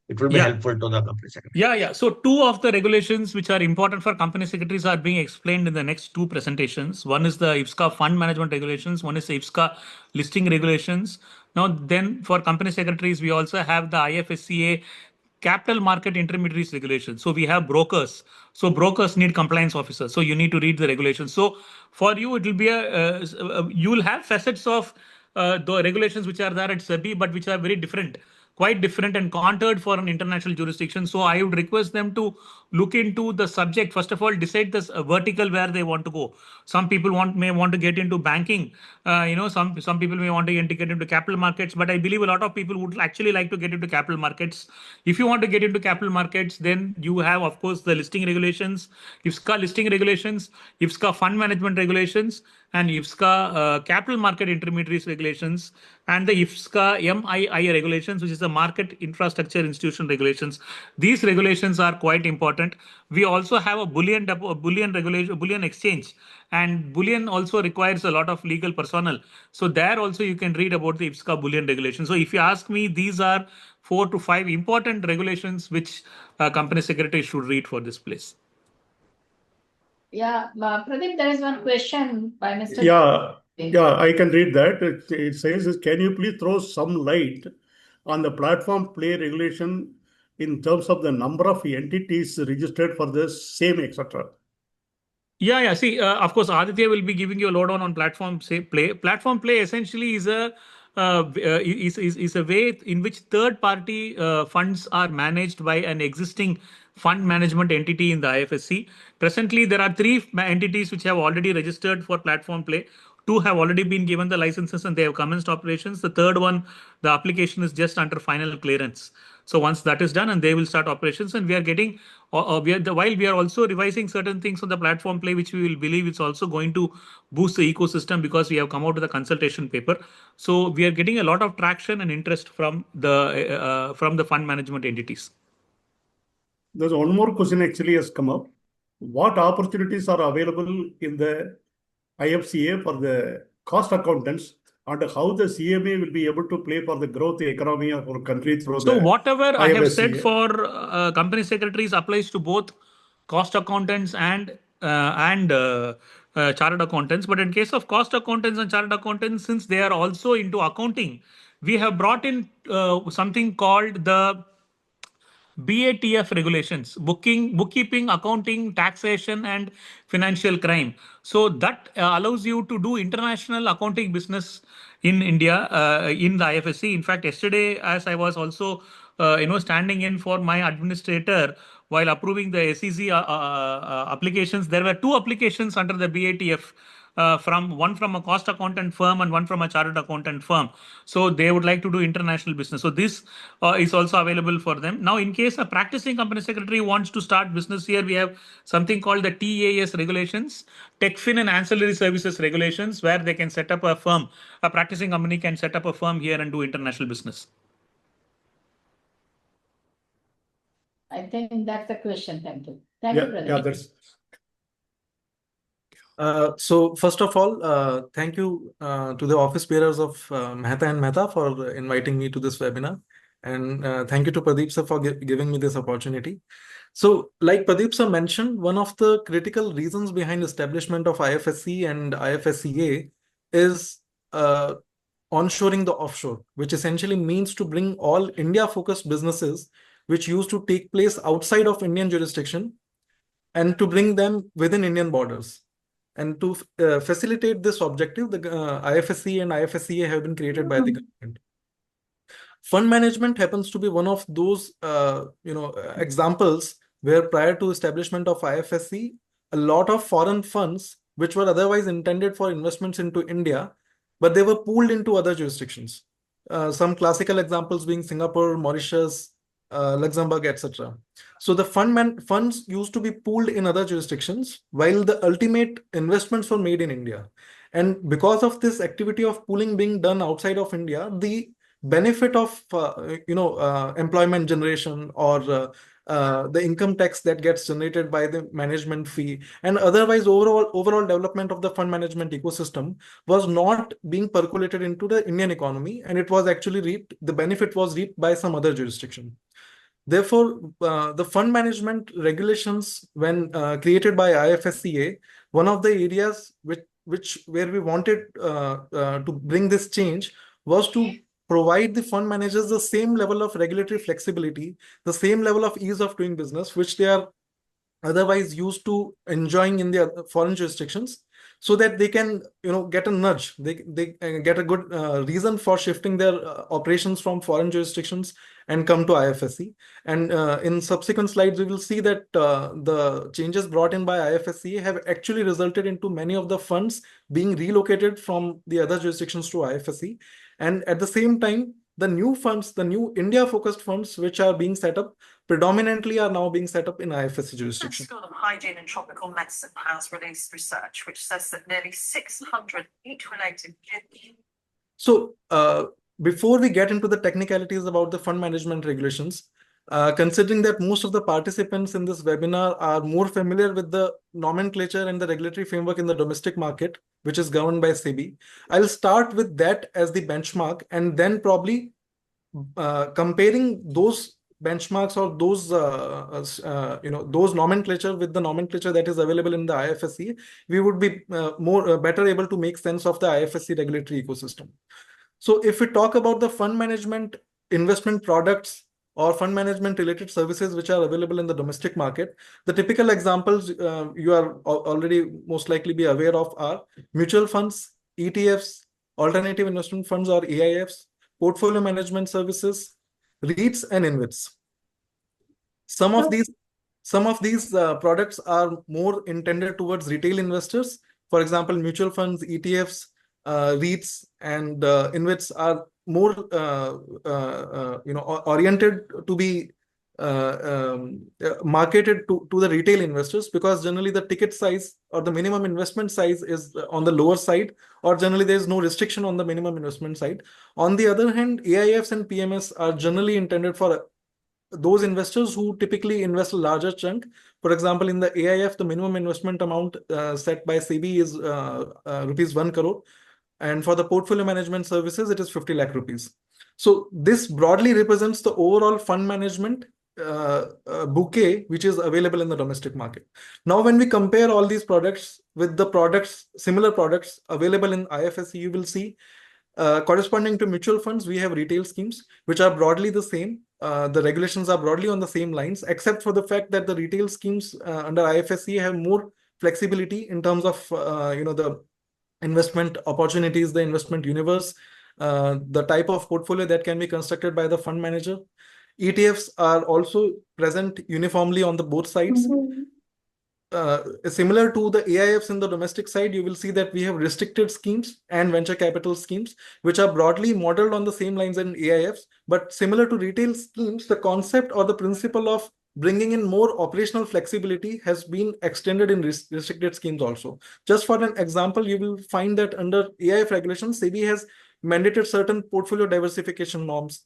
it will be Yeah. helpful to the company secretary. Yeah. So two of the regulations which are important for company secretaries are being explained in the next two presentations. One is the IFSCA fund management regulations. One is the IFSCA listing regulations. Now, then for company secretaries, we also have the IFSCA capital market intermediaries regulations. So we have brokers. So brokers need compliance officers. So you need to read the regulations. So for you, it will be you will have facets of the regulations which are there at SEBI, but which are very different, quite different and contoured for an international jurisdiction. So I would request them to look into the subject. First of all, decide this vertical where they want to go. Some people may want to get into banking. Some people may want to get into capital markets, but I believe a lot of people would actually like to get into capital markets. If you want to get into capital markets, then you have, of course, the listing regulations, IFSCA listing regulations, IFSCA fund management regulations, and IFSCA capital market intermediaries regulations, and the IFSCA MII regulations, which is the market infrastructure institution regulations. These regulations are quite important. We also have a bullion regulation, bullion exchange, and bullion also requires a lot of legal personnel. So there also you can read about the IFSCA bullion regulations. So if you ask me, these are 4 to 5 important regulations which company secretary should read for this place. Yeah, Pradeep, there is one question by Mr. Yeah, I can read that. It says, can you please throw some light on the platform play regulation in terms of the number of entities registered for the same, etc.? Yeah. See, of course, Aditya will be giving you a lowdown on platform play. Platform play essentially is a way in which third party funds are managed by an existing fund management entity in the IFSC. Presently, there are 3 entities which have already registered for platform play. 2 have already been given the licenses and they have commenced operations. The third one, the application is just under final clearance. So once that is done, and they will start operations, and we are getting, while we are also revising certain things on the platform play, which we will believe it's also going to boost the ecosystem because we have come out with a consultation paper. So we are getting a lot of traction and interest from the fund management entities. There's one more question actually has come up. What opportunities are available in the IFCA for the cost accountants, and how the CMA will be able to play for the growth economy of our country through So the whatever I have said IFSCA? for company secretaries applies to both cost accountants and chartered accountants. But in case of cost accountants and chartered accountants, since they are also into accounting, we have brought in something called the BATF regulations, bookkeeping, accounting, taxation, and financial crime. So that allows you to do international accounting business in India, in the IFSC. In fact, yesterday, as I was also, standing in for my administrator while approving the SEC applications, there were 2 applications under the BATF. From a cost accountant firm and one from a chartered accountant firm. So they would like to do international business. So this is also available for them. Now, in case a practicing company secretary wants to start business here, we have something called the TAS regulations, TechFin and ancillary services regulations, where they can set up a firm. A practicing company can set up a firm here and do international business. I think that's the question. Thank you. Thank you, Pradeep. Yeah, that's. So first of all, thank you to the office bearers of Mehta and Mehta for inviting me to this webinar. And thank you to Pradeep sir for giving me this opportunity. So like Pradeep sir mentioned, one of the critical reasons behind establishment of IFSC and IFSCA is onshoring the offshore, which essentially means to bring all India-focused businesses which used to take place outside of Indian jurisdiction and to bring them within Indian borders. And to facilitate this objective, the IFSC and IFSCA have been created by the government. Fund management happens to be one of those examples where prior to establishment of IFSC, a lot of foreign funds which were otherwise intended for investments into India, but they were pooled into other jurisdictions. Some classical examples being Singapore, Mauritius, Luxembourg, etc. So the funds used to be pooled in other jurisdictions, while the ultimate investments were made in India. And because of this activity of pooling being done outside of India, the benefit of employment generation or the income tax that gets generated by the management fee, and otherwise overall development of the fund management ecosystem was not being percolated into the Indian economy, and it was actually reaped, the benefit was reaped by some other jurisdiction. Therefore, the fund management regulations, when created by IFSCA, one of the areas where we wanted to bring this change was to provide the fund managers the same level of regulatory flexibility, the same level of ease of doing business, which they are otherwise used to enjoying in their foreign jurisdictions, so that they can, get a nudge, they get a good reason for shifting their operations from foreign jurisdictions and come to IFSC. And in subsequent slides, we will see that the changes brought in by IFSC have actually resulted into many of the funds being relocated from the other jurisdictions to IFSC. And at the same time, the new funds, the new India-focused funds, which are being set up, predominantly are now being set up in IFSC jurisdiction. The School of Hygiene and Tropical Medicine has released research which says that nearly 600 heat-related. So before we get into the technicalities about the fund management regulations, considering that most of the participants in this webinar are more familiar with the nomenclature and the regulatory framework in the domestic market, which is governed by SEBI, I'll start with that as the benchmark, and then probably comparing those benchmarks or those those nomenclature with the nomenclature that is available in the IFSC, we would be better able to make sense of the IFSC regulatory ecosystem. So if we talk about the fund management investment products or fund management related services which are available in the domestic market, the typical examples you are already most likely be aware of are mutual funds, ETFs, alternative investment funds or AIFs, portfolio management services, REITs and InvITs. Some of these products are more intended towards retail investors. For example, mutual funds, ETFs, REITs and InvITs are more oriented to be marketed to the retail investors, because generally the ticket size or the minimum investment size is on the lower side, or generally there is no restriction on the minimum investment side. On the other hand, AIFs and PMS are generally intended for those investors who typically invest a larger chunk. For example, in the AIF, the minimum investment amount set by SEBI is rupees 1 crore. And for the portfolio management services, it is 50 lakh rupees. So this broadly represents the overall fund management bouquet which is available in the domestic market. Now, when we compare all these products with the similar products available in IFSC, you will see corresponding to mutual funds, we have retail schemes which are broadly the same. The regulations are broadly on the same lines, except for the fact that the retail schemes under IFSC have more flexibility in terms of the investment opportunities, the investment universe, the type of portfolio that can be constructed by the fund manager. ETFs are also present uniformly on the both sides. Similar to the AIFs in the domestic side, you will see that we have restricted schemes and venture capital schemes, which are broadly modeled on the same lines in AIFs. But similar to retail schemes, the concept or the principle of bringing in more operational flexibility has been extended in restricted schemes also. Just for an example, you will find that under AIF regulations, SEBI has mandated certain portfolio diversification norms.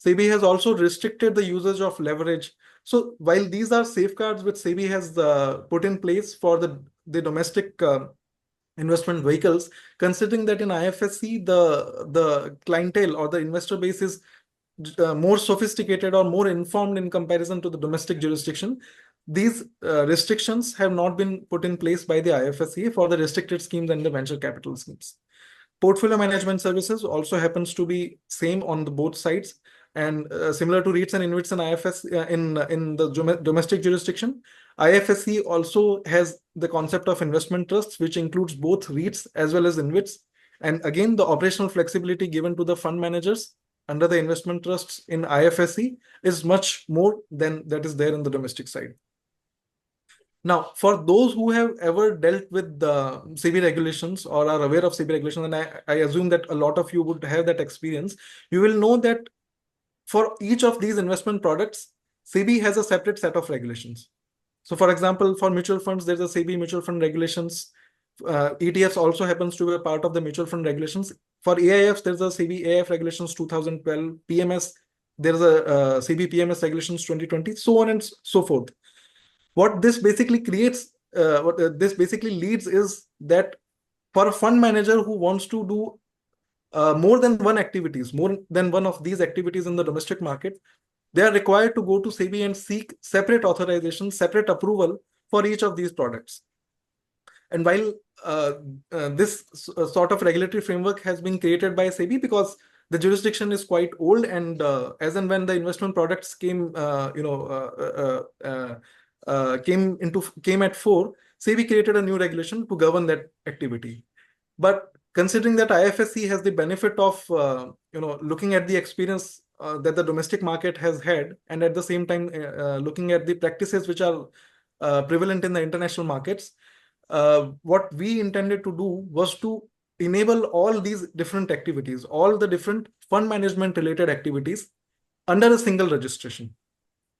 SEBI has also restricted the usage of leverage. So while these are safeguards which SEBI has put in place for the domestic investment vehicles, considering that in IFSC, the clientele or the investor base is more sophisticated or more informed in comparison to the domestic jurisdiction, these restrictions have not been put in place by the IFSCA for the restricted schemes and the venture capital schemes. Portfolio management services also happens to be same on the both sides, and similar to REITs and InvITs and IFS in the domestic jurisdiction, IFSC also has the concept of investment trusts, which includes both REITs as well as InvITs. And again, the operational flexibility given to the fund managers under the investment trusts in IFSC is much more than that is there in the domestic side. Now, for those who have ever dealt with the SEBI regulations or are aware of SEBI regulations, and I assume that a lot of you would have that experience, you will know that for each of these investment products, SEBI has a separate set of regulations. So for example, for mutual funds, there's a SEBI mutual fund regulations. ETFs also happens to be a part of the mutual fund regulations. For AIFs, there's a SEBI AIF regulations 2012, PMS there is a SEBI PMS Regulations 2020, so on and so forth. What this basically creates, what this basically leads is that for a fund manager who wants to do more than one of these activities in the domestic market, they are required to go to SEBI and seek separate authorization, separate approval for each of these products. And while this sort of regulatory framework has been created by SEBI because the jurisdiction is quite old, and as and when the investment products came at fore, SEBI created a new regulation to govern that activity. But considering that IFSC has the benefit of looking at the experience that the domestic market has had, and at the same time looking at the practices which are prevalent in the international markets, what we intended to do was to enable all these different activities, all the different fund management related activities under a single registration.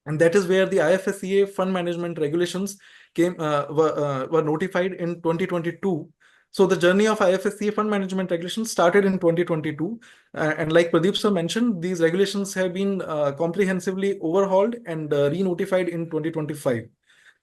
And that is where the IFSCA fund management regulations were notified in 2022. So the journey of IFSCA fund management regulations started in 2022. And like Pradeep sir mentioned, these regulations have been comprehensively overhauled and re-notified in 2025.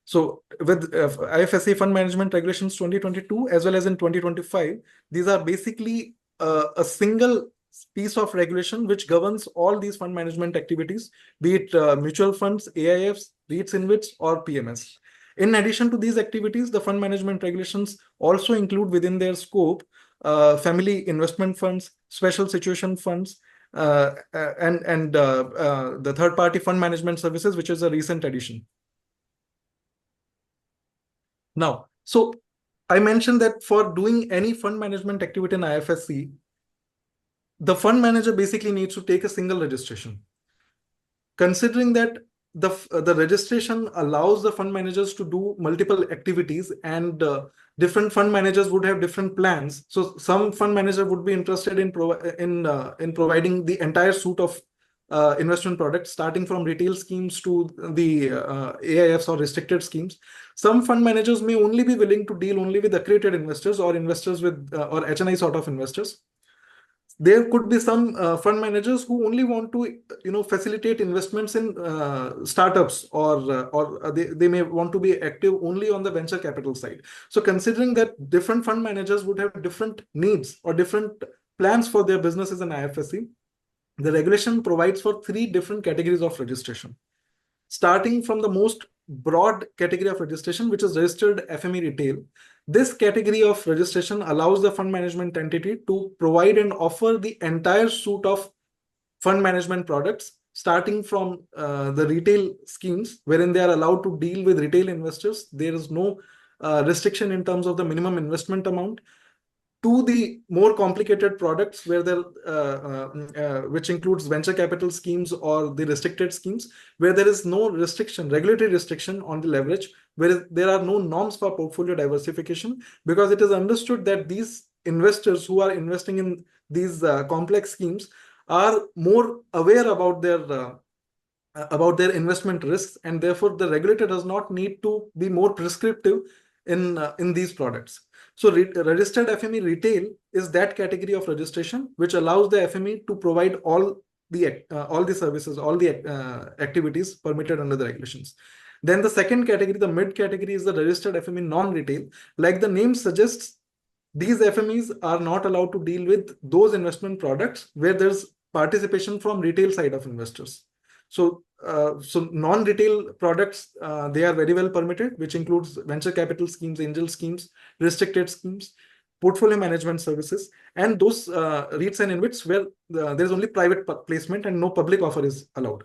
So with IFSCA fund management regulations 2022 as well as in 2025, these are basically a single piece of regulation which governs all these fund management activities, be it mutual funds, AIFs, REITs, InvITs, or PMS. In addition to these activities, the fund management regulations also include within their scope family investment funds, special situation funds, and the third-party fund management services, which is a recent addition. Now, so I mentioned that for doing any fund management activity in IFSC, the fund manager basically needs to take a single registration. Considering that the registration allows the fund managers to do multiple activities, and different fund managers would have different plans. So some fund manager would be interested in providing the entire suite of investment products, starting from retail schemes to the AIFs or restricted schemes. Some fund managers may only be willing to deal only with accredited investors or investors with or HNI sort of investors. There could be some fund managers who only want to facilitate investments in startups, or they may want to be active only on the venture capital side. So considering that different fund managers would have different needs or different plans for their businesses in IFSC, the regulation provides for 3 different categories of registration. Starting from the most broad category of registration, which is registered FME retail. This category of registration allows the fund management entity to provide and offer the entire suite of fund management products, starting from the retail schemes, wherein they are allowed to deal with retail investors. There is no restriction in terms of the minimum investment amount, to the more complicated products where which includes venture capital schemes or the restricted schemes, where there is no regulatory restriction on the leverage, where there are no norms for portfolio diversification, because it is understood that these investors who are investing in these complex schemes are more aware about their investment risks, and therefore the regulator does not need to be more prescriptive in these products. So registered FME retail is that category of registration which allows the FME to provide all the services, all the activities permitted under the regulations. Then the second category, the mid category, is the registered FME non-retail. Like the name suggests, these FMEs are not allowed to deal with those investment products where there's participation from retail side of investors. So non-retail products, they are very well permitted, which includes venture capital schemes, angel schemes, restricted schemes, portfolio management services, and those REITs and InvITs where there is only private placement and no public offer is allowed.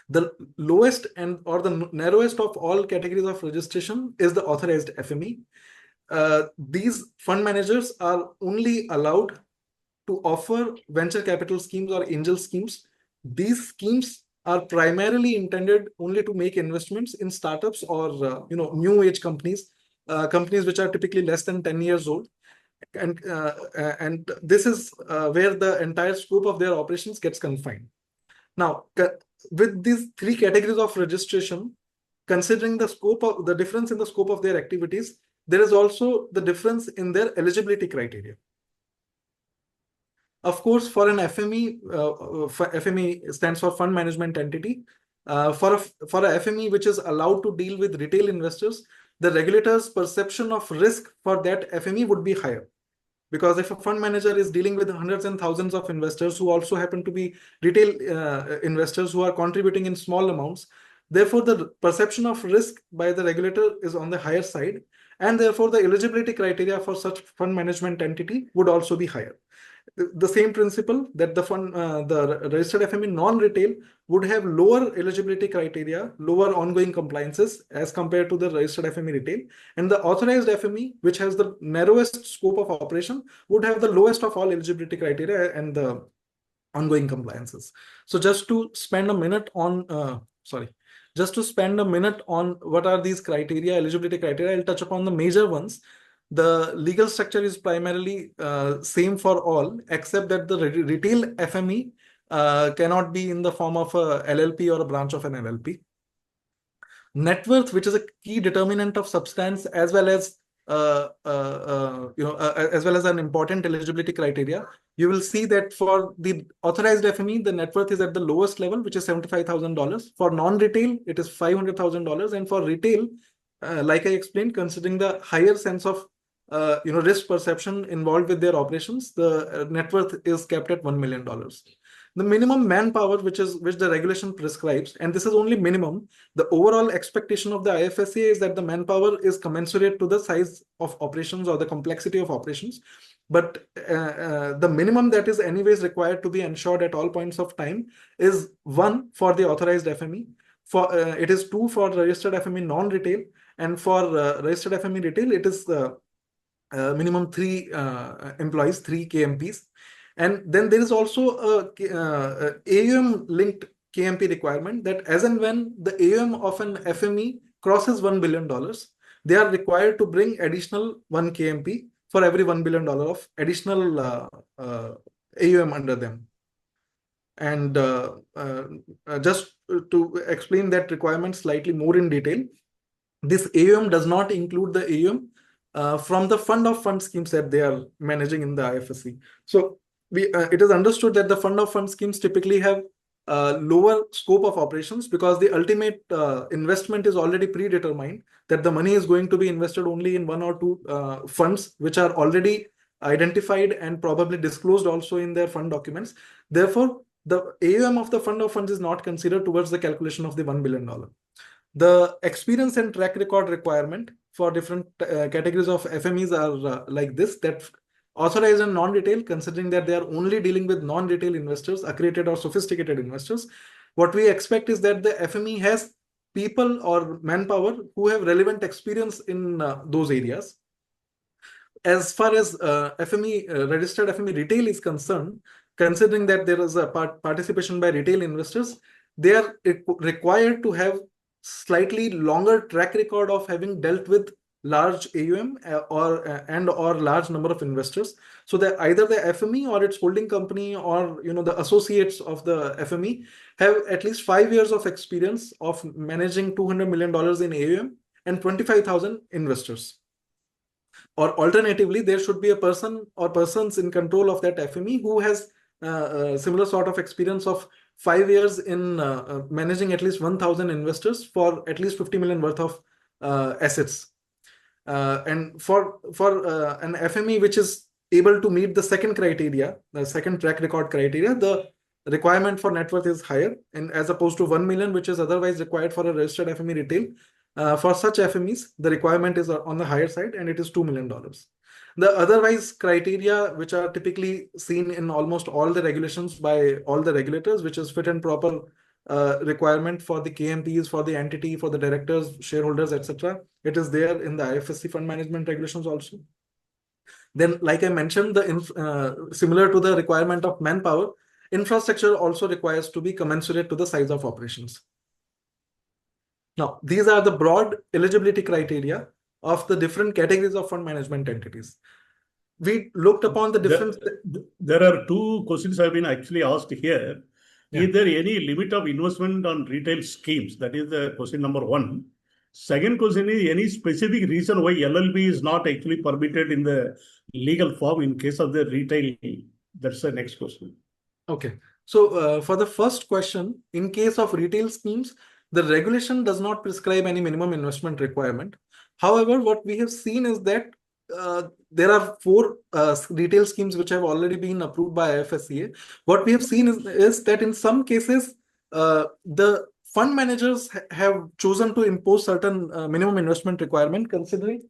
The lowest or the narrowest of all categories of registration is the authorized FME. These fund managers are only allowed to offer venture capital schemes or angel schemes. These schemes are primarily intended only to make investments in startups or new age companies, companies which are typically less than 10 years old, and this is where the entire scope of their operations gets confined. Now, with these 3 categories of registration, considering the difference in the scope of their activities, there is also the difference in their eligibility criteria. Of course, for an FME, FME stands for Fund Management Entity. For a FME which is allowed to deal with retail investors, the regulator's perception of risk for that FME would be higher. Because if a fund manager is dealing with hundreds and thousands of investors who also happen to be retail investors who are contributing in small amounts, therefore the perception of risk by the regulator is on the higher side, and therefore the eligibility criteria for such fund management entity would also be higher. The same principle that the registered FME non-retail would have lower eligibility criteria, lower ongoing compliances as compared to the registered FME retail, and the authorized FME, which has the narrowest scope of operation, would have the lowest of all eligibility criteria and the ongoing compliances. So just to spend a minute on, what are these criteria, eligibility criteria, I'll touch upon the major ones. The legal structure is primarily same for all, except that the retail FME cannot be in the form of a LLP or a branch of an LLP. Net worth, which is a key determinant of substance, as well as as well as an important eligibility criteria. You will see that for the authorized FME, the net worth is at the lowest level, which is $75,000. For non-retail, it is $500,000, and for retail, like I explained, considering the higher sense of risk perception involved with their operations, the net worth is kept at $1 million. The minimum manpower, which the regulation prescribes, and this is only minimum, the overall expectation of the IFSCA is that the manpower is commensurate to the size of operations or the complexity of operations. But the minimum that is anyways required to be ensured at all points of time is 1 for the authorized FME. It is 2 for registered FME non-retail, and for registered FME retail, it is minimum 3 employees, 3 KMPs. And then there is also a AUM linked KMP requirement that as and when the AUM of an FME crosses $1 billion, they are required to bring additional 1 KMP for every $1 billion of additional AUM under them. And just to explain that requirement slightly more in detail, this AUM does not include the AUM from the fund of fund schemes that they are managing in the IFSC. So it is understood that the fund of fund schemes typically have lower scope of operations because the ultimate investment is already predetermined, that the money is going to be invested only in 1 or 2 funds which are already identified and probably disclosed also in their fund documents. Therefore, the AUM of the fund of funds is not considered towards the calculation of the $1 billion. The experience and track record requirement for different categories of FMEs are like this, that authorized and non-retail, considering that they are only dealing with non-retail investors, accredited or sophisticated investors, what we expect is that the FME has people or manpower who have relevant experience in those areas. As far as FME, registered FME retail is concerned, considering that there is a participation by retail investors, they are required to have slightly longer track record of having dealt with large AUM or large number of investors, so that either the FME or its holding company or the associates of the FME have at least 5 years of experience of managing $200 million in AUM and 25,000 investors. Or alternatively, there should be a person or persons in control of that FME who has similar sort of experience of 5 years in managing at least 1,000 investors for at least 50 million worth of assets. And for an FME which is able to meet the second criteria, the second track record criteria, the requirement for net worth is higher, and as opposed to 1 million, which is otherwise required for a registered FME retail. For such FMEs, the requirement is on the higher side, and it is $2 million. The otherwise criteria, which are typically seen in almost all the regulations by all the regulators, which is fit and proper requirement for the KMPs, for the entity, for the directors, shareholders, etc. It is there in the IFSC fund management regulations also. Then, like I mentioned, similar to the requirement of manpower, infrastructure also requires to be commensurate to the size of operations. Now, these are the broad eligibility criteria of the different categories of fund management entities. We looked upon the different... There are 2 questions have been actually asked here. Yeah. Is there any limit of investment on retail schemes? That is the question number 1. Second question is, any specific reason why LLP is not actually permitted in the legal form in case of the retail That's the next question. Okay. So for the first question, in case of retail schemes, the regulation does not prescribe any minimum investment requirement. However, what we have seen is that there are 4 retail schemes which have already been approved by IFSCA. What we have seen is that in some cases, the fund managers have chosen to impose certain minimum investment requirement considering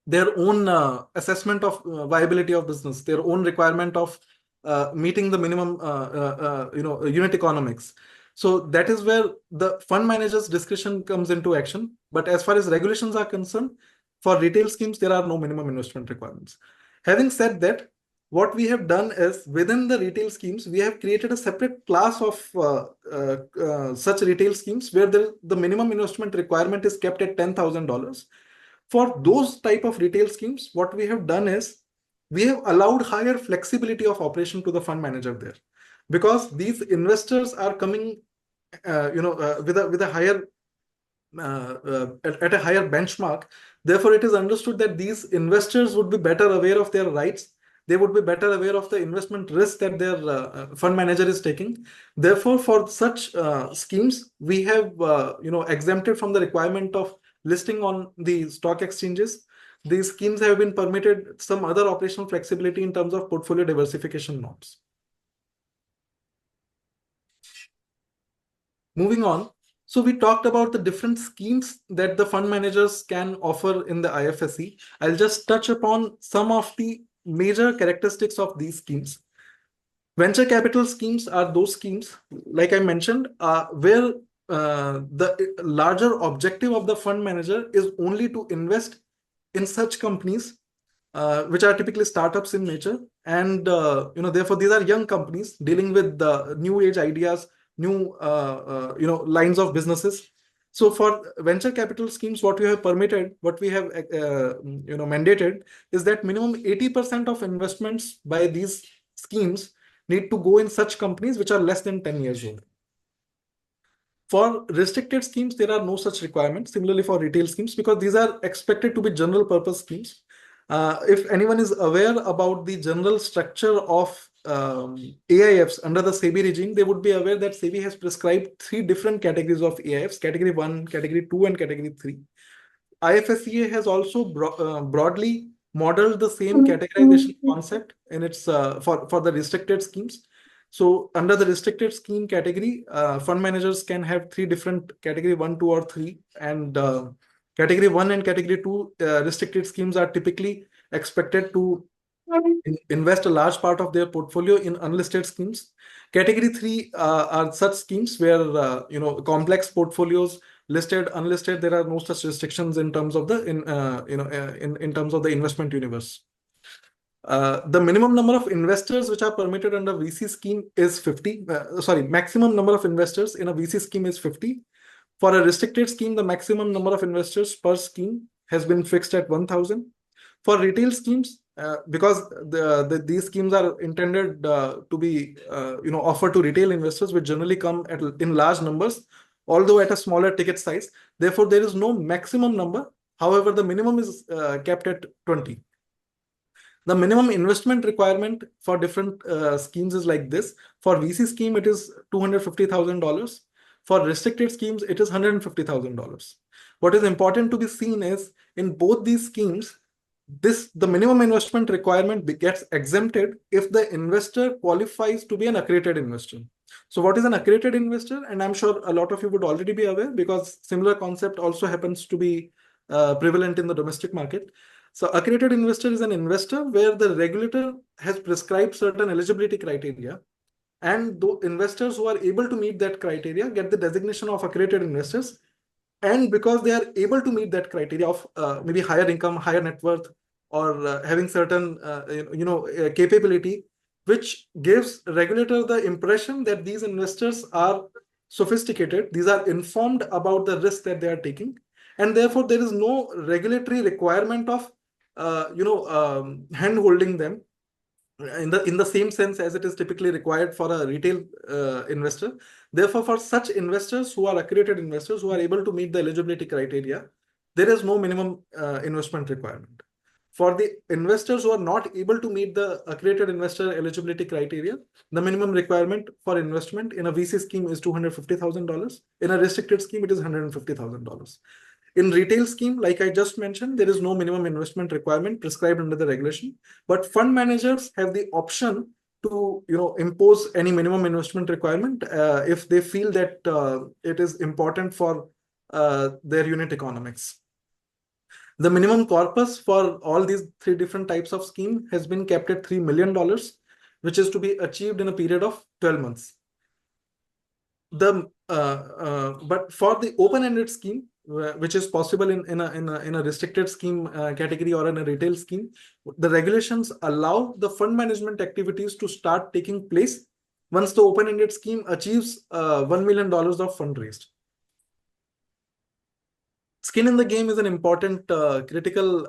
their own assessment of viability of business, their own requirement of meeting the minimum unit economics. So that is where the fund manager's discretion comes into action. But as far as regulations are concerned, for retail schemes, there are no minimum investment requirements. Having said that, what we have done is within the retail schemes, we have created a separate class of such retail schemes where the minimum investment requirement is kept at $10,000. For those type of retail schemes, what we have done is we have allowed higher flexibility of operation to the fund manager there, because these investors are coming, with a higher at a higher benchmark. Therefore, it is understood that these investors would be better aware of their rights. They would be better aware of the investment risk that their fund manager is taking. Therefore, for such schemes, we have exempted from the requirement of listing on the stock exchanges. These schemes have been permitted some other operational flexibility in terms of portfolio diversification norms. Moving on. So we talked about the different schemes that the fund managers can offer in the IFSC. I'll just touch upon some of the major characteristics of these schemes. Venture capital schemes are those schemes, like I mentioned, where the larger objective of the fund manager is only to invest in such companies which are typically startups in nature, and therefore these are young companies dealing with the new age ideas, new lines of businesses. So for venture capital schemes, what we have permitted, what we have mandated is that minimum 80% of investments by these schemes need to go in such companies which are less than 10 years old. For restricted schemes, there are no such requirements. Similarly, for retail schemes, because these are expected to be general purpose schemes. If anyone is aware about the general structure of AIFs under the SEBI regime, they would be aware that SEBI has prescribed 3 different categories of AIFs: Category 1, Category 2, and Category 3. IFSCA has also broadly modeled the same categorization concept in its for the restricted schemes. So under the restricted scheme category, fund managers can have 3 different category 1, 2, or 3, and category 1 and category 2 restricted schemes are typically expected to invest a large part of their portfolio in unlisted schemes. Category 3 are such schemes where complex portfolios, listed, unlisted, there are no such restrictions in terms of the in terms of the investment universe. The minimum number of investors which are permitted under VC scheme is 50. Maximum number of investors in a VC scheme is 50. For a restricted scheme, the maximum number of investors per scheme has been fixed at 1,000. For retail schemes, because these schemes are intended to be offered to retail investors, which generally come in large numbers, although at a smaller ticket size. Therefore, there is no maximum number. However, the minimum is kept at 20. The minimum investment requirement for different schemes is like this. For VC scheme, it is $250,000. For restricted schemes, it is $150,000. What is important to be seen is in both these schemes, the minimum investment requirement gets exempted if the investor qualifies to be an accredited investor. So what is an accredited investor? And I'm sure a lot of you would already be aware, because similar concept also happens to be prevalent in the domestic market. So accredited investor is an investor where the regulator has prescribed certain eligibility criteria, and the investors who are able to meet that criteria get the designation of accredited investors. And because they are able to meet that criteria of maybe higher income, higher net worth, or having certain capability, which gives regulator the impression that these investors are sophisticated, these are informed about the risk that they are taking, and therefore there is no regulatory requirement of hand holding them in the same sense as it is typically required for a retail investor. Therefore, for such investors who are accredited investors who are able to meet the eligibility criteria, there is no minimum investment requirement. For the investors who are not able to meet the accredited investor eligibility criteria, the minimum requirement for investment in a VC scheme is $250,000. In a restricted scheme, it is $150,000. In retail scheme, like I just mentioned, there is no minimum investment requirement prescribed under the regulation, but fund managers have the option to impose any minimum investment requirement if they feel that it is important for their unit economics. The minimum corpus for all these three different types of scheme has been kept at $3 million, which is to be achieved in a period of 12 months. But for the open-ended scheme, which is possible in a restricted scheme category or in a retail scheme, the regulations allow the fund management activities to start taking place once the open-ended scheme achieves $1 million of fund raised. Skin in the game is an important critical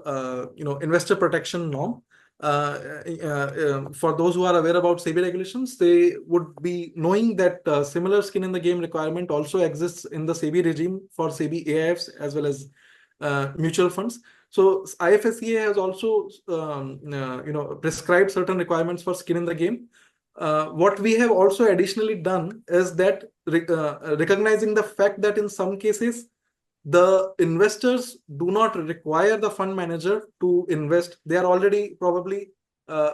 investor protection norm. For those who are aware about SEBI regulations, they would be knowing that similar skin in the game requirement also exists in the SEBI regime for SEBI AIFs as well as mutual funds. So IFSCA has also prescribed certain requirements for skin in the game. What we have also additionally done is that recognizing the fact that in some cases the investors do not require the fund manager to invest. They are already probably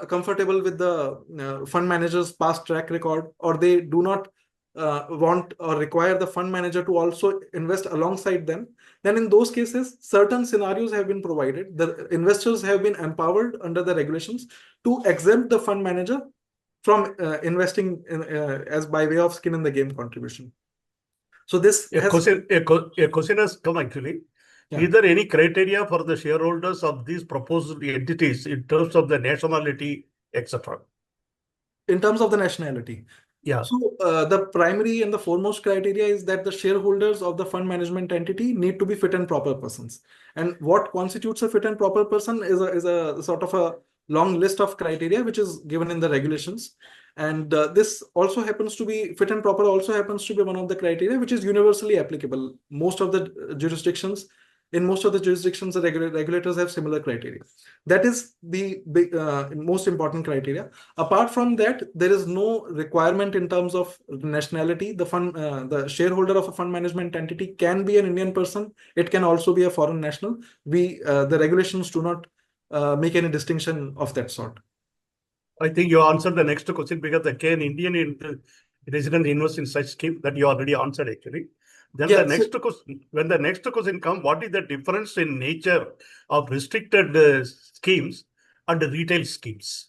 comfortable with the fund manager's past track record, or they do not want or require the fund manager to also invest alongside them. Then in those cases, certain scenarios have been provided. The investors have been empowered under the regulations to exempt the fund manager from investing as by way of skin in the game contribution. So this a question has come actually. Yeah. Is there any criteria for the shareholders of these proposed entities in terms of the nationality, etc.? In terms of the nationality? Yeah. So the primary and the foremost criteria is that the shareholders of the fund management entity need to be fit and proper persons. And what constitutes a fit and proper person is a sort of a long list of criteria which is given in the regulations. And this also happens to be fit and proper also happens to be one of the criteria which is universally applicable. Most of the jurisdictions, the regulators have similar criteria. That is the most important criteria. Apart from that, there is no requirement in terms of nationality. The shareholder of a fund management entity can be an Indian person. It can also be a foreign national. The regulations do not make any distinction of that sort. I think you answered the next question because again, Indian resident invest in such scheme that you already answered actually. Then Yeah, the next question, when the next question comes, what is the difference in nature of restricted schemes and retail schemes?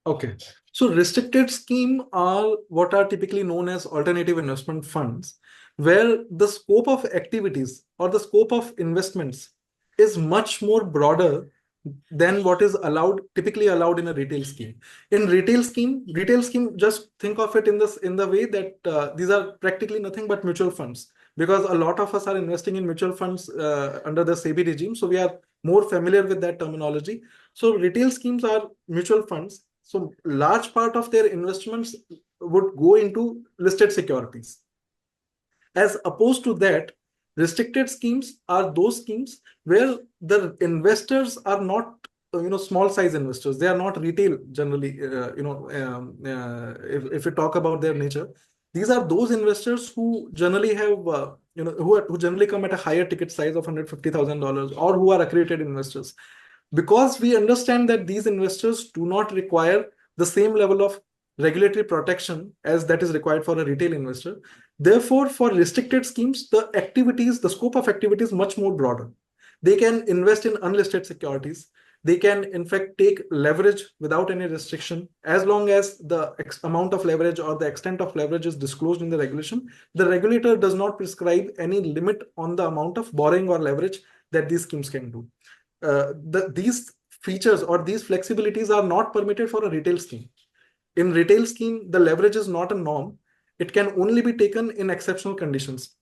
Okay. So restricted scheme are what are typically known as alternative investment funds, where the scope of activities or the scope of investments is much more broader than what is typically allowed in a retail scheme. In retail scheme, just think of it in the way that these are practically nothing but mutual funds, because a lot of us are investing in mutual funds under the SEBI regime. So we are more familiar with that terminology. So retail schemes are mutual funds. So large part of their investments would go into listed securities. As opposed to that, restricted schemes are those schemes where the investors are not small size investors. They are not retail generally. If we talk about their nature, these are those investors who generally have who generally come at a higher ticket size of $150,000 or who are accredited investors. Because we understand that these investors do not require the same level of regulatory protection as that is required for a retail investor. Therefore, for restricted schemes, the scope of activity is much more broader. They can invest in unlisted securities. They can, in fact, take leverage without any restriction, as long as the amount of leverage or the extent of leverage is disclosed in the regulation. The regulator does not prescribe any limit on the amount of borrowing or leverage that these schemes can do. These features or these flexibilities are not permitted for a retail scheme. In retail scheme, the leverage is not a norm. It can only be taken in exceptional conditions.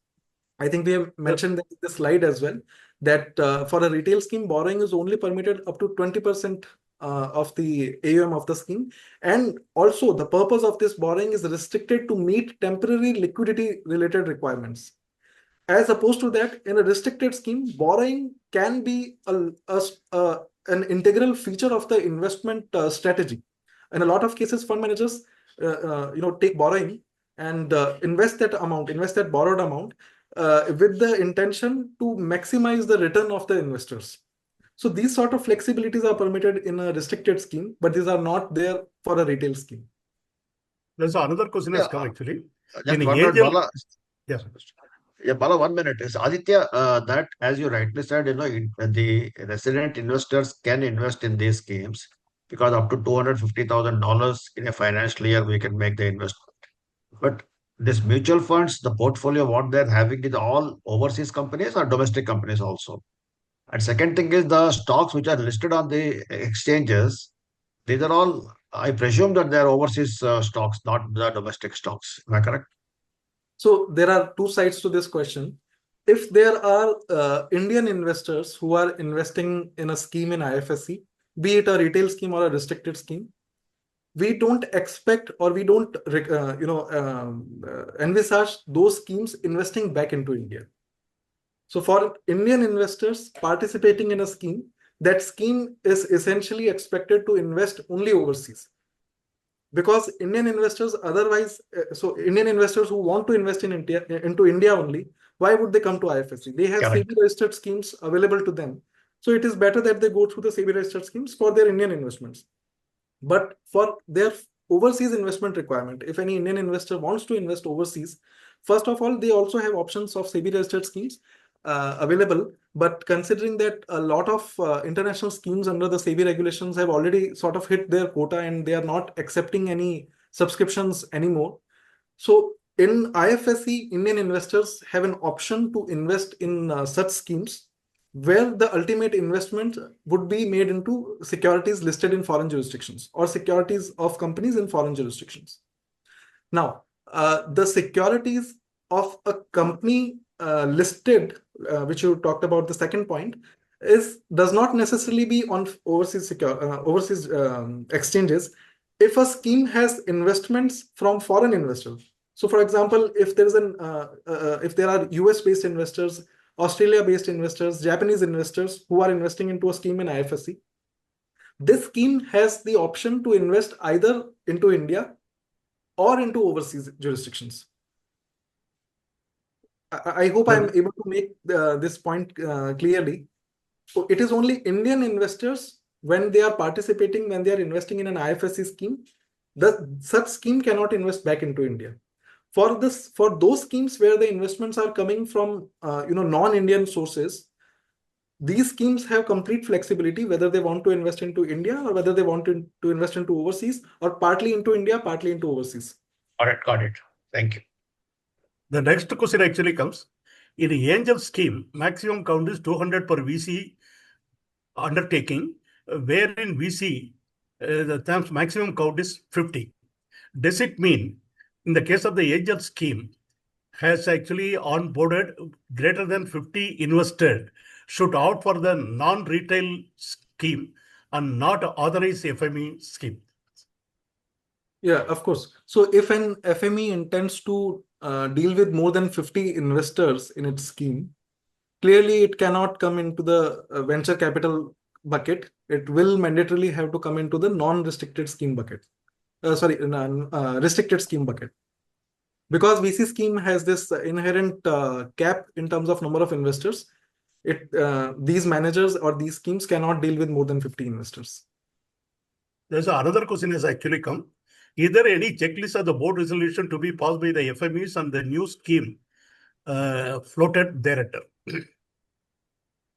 I think we have mentioned that in the slide as well, that for a retail scheme, borrowing is only permitted up to 20% of the AUM of the scheme. And also the purpose of this borrowing is restricted to meet temporary liquidity related requirements. As opposed to that, in a restricted scheme, borrowing can be an integral feature of the investment strategy. In a lot of cases, fund managers, take borrowing and invest that borrowed amount with the intention to maximize the return of the investors. So these sort of flexibilities are permitted in a restricted scheme, but these are not there for a retail scheme. There's another question has come actually. Just In one minute, angel, Bala. yes. Yeah, Bala, 1 minute. Is Aditya, that as you rightly said, the resident investors can invest in these schemes because up to $250,000 in a financial year we can make the investment. But this mutual funds, the portfolio, what they're having is all overseas companies or domestic companies also. And second thing is the stocks which are listed on the exchanges. These are all, I presume that they're overseas stocks, not the domestic stocks. Am I correct? So there are two sides to this question. If there are Indian investors who are investing in a scheme in IFSC, be it a retail scheme or a restricted scheme, we don't expect or we don't envisage those schemes investing back into India. So for Indian investors participating in a scheme, that scheme is essentially expected to invest only overseas. Because Indian investors otherwise, Indian investors who want to invest in India, into India only, why would they come to IFSC? They have Correct. SEBI registered schemes available to them. So it is better that they go through the SEBI registered schemes for their Indian investments. But for their overseas investment requirement, if any Indian investor wants to invest overseas, first of all, they also have options of SEBI registered schemes available. But considering that a lot of international schemes under the SEBI regulations have already sort of hit their quota and they are not accepting any subscriptions anymore. So in IFSC, Indian investors have an option to invest in such schemes where the ultimate investment would be made into securities listed in foreign jurisdictions or securities of companies in foreign jurisdictions. Now, the securities of a company listed, which you talked about, the second point, does not necessarily be on overseas exchanges if a scheme has investments from foreign investors. So, for example, if there are US-based investors, Australia-based investors, Japanese investors who are investing into a scheme in IFSC, this scheme has the option to invest either into India or into overseas jurisdictions. I hope I'm able to make this point clearly. So it is only Indian investors when they are participating, when they are investing in an IFSC scheme, such scheme cannot invest back into India. For those schemes where the investments are coming from non-Indian sources, these schemes have complete flexibility whether they want to invest into India or whether they want to invest into overseas or partly into India, partly into overseas. Got it. Thank you. The next question actually comes. In the angel scheme, maximum count is 200 per VC undertaking, wherein VC, the terms maximum count is 50. Does it mean in the case of the angel scheme has actually onboarded greater than 50 invested should opt for the non-retail scheme and not authorize FME scheme? Yeah, of course. So if an FME intends to deal with more than 50 investors in its scheme, clearly it cannot come into the venture capital bucket. It will mandatorily have to come into the non-restricted scheme bucket. Restricted scheme bucket. Because VC scheme has this inherent cap in terms of number of investors, these managers or these schemes cannot deal with more than 50 investors. There's another question has actually come. Is there any checklist of the board resolution to be passed by the FMEs and the new scheme floated thereafter?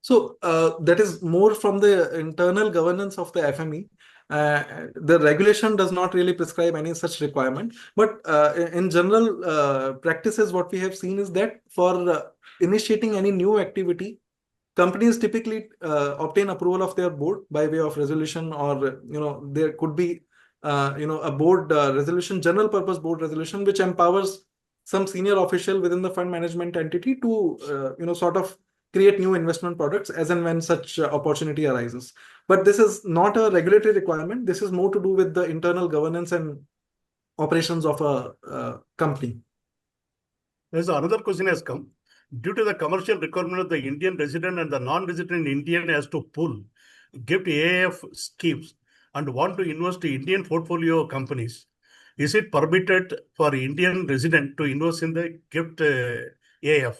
So that is more from the internal governance of the FME. The regulation does not really prescribe any such requirement. But in general practices, what we have seen is that for initiating any new activity, companies typically obtain approval of their board by way of resolution, or there could be a board resolution, general purpose board resolution, which empowers some senior official within the fund management entity to sort of create new investment products as and when such opportunity arises. But this is not a regulatory requirement. This is more to do with the internal governance and operations of a company. There's another question has come. Due to the commercial requirement of the Indian resident and the non-resident Indian has to pull, GIFT AIF schemes and want to invest in Indian portfolio companies, is it permitted for Indian resident to invest in the GIFT AIF?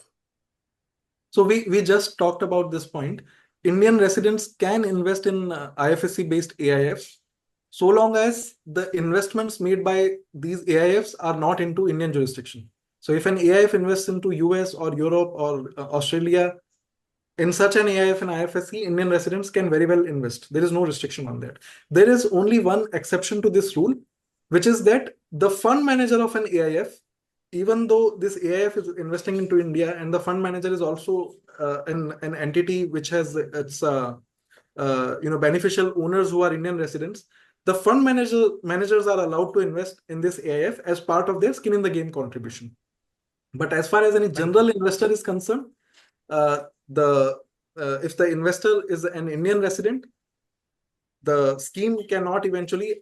So we just talked about this point. Indian residents can invest in IFSC-based AIFs so long as the investments made by these AIFs are not into Indian jurisdiction. So if an AIF invests into US or Europe or Australia, in such an AIF and IFSC, Indian residents can very well invest. There is no restriction on that. There is only one exception to this rule, which is that the fund manager of an AIF, even though this AIF is investing into India and the fund manager is also an entity which has its beneficial owners who are Indian residents, the fund managers are allowed to invest in this AIF as part of their skin in the game contribution. But as far as any general investor is concerned, if the investor is an Indian resident, the scheme cannot eventually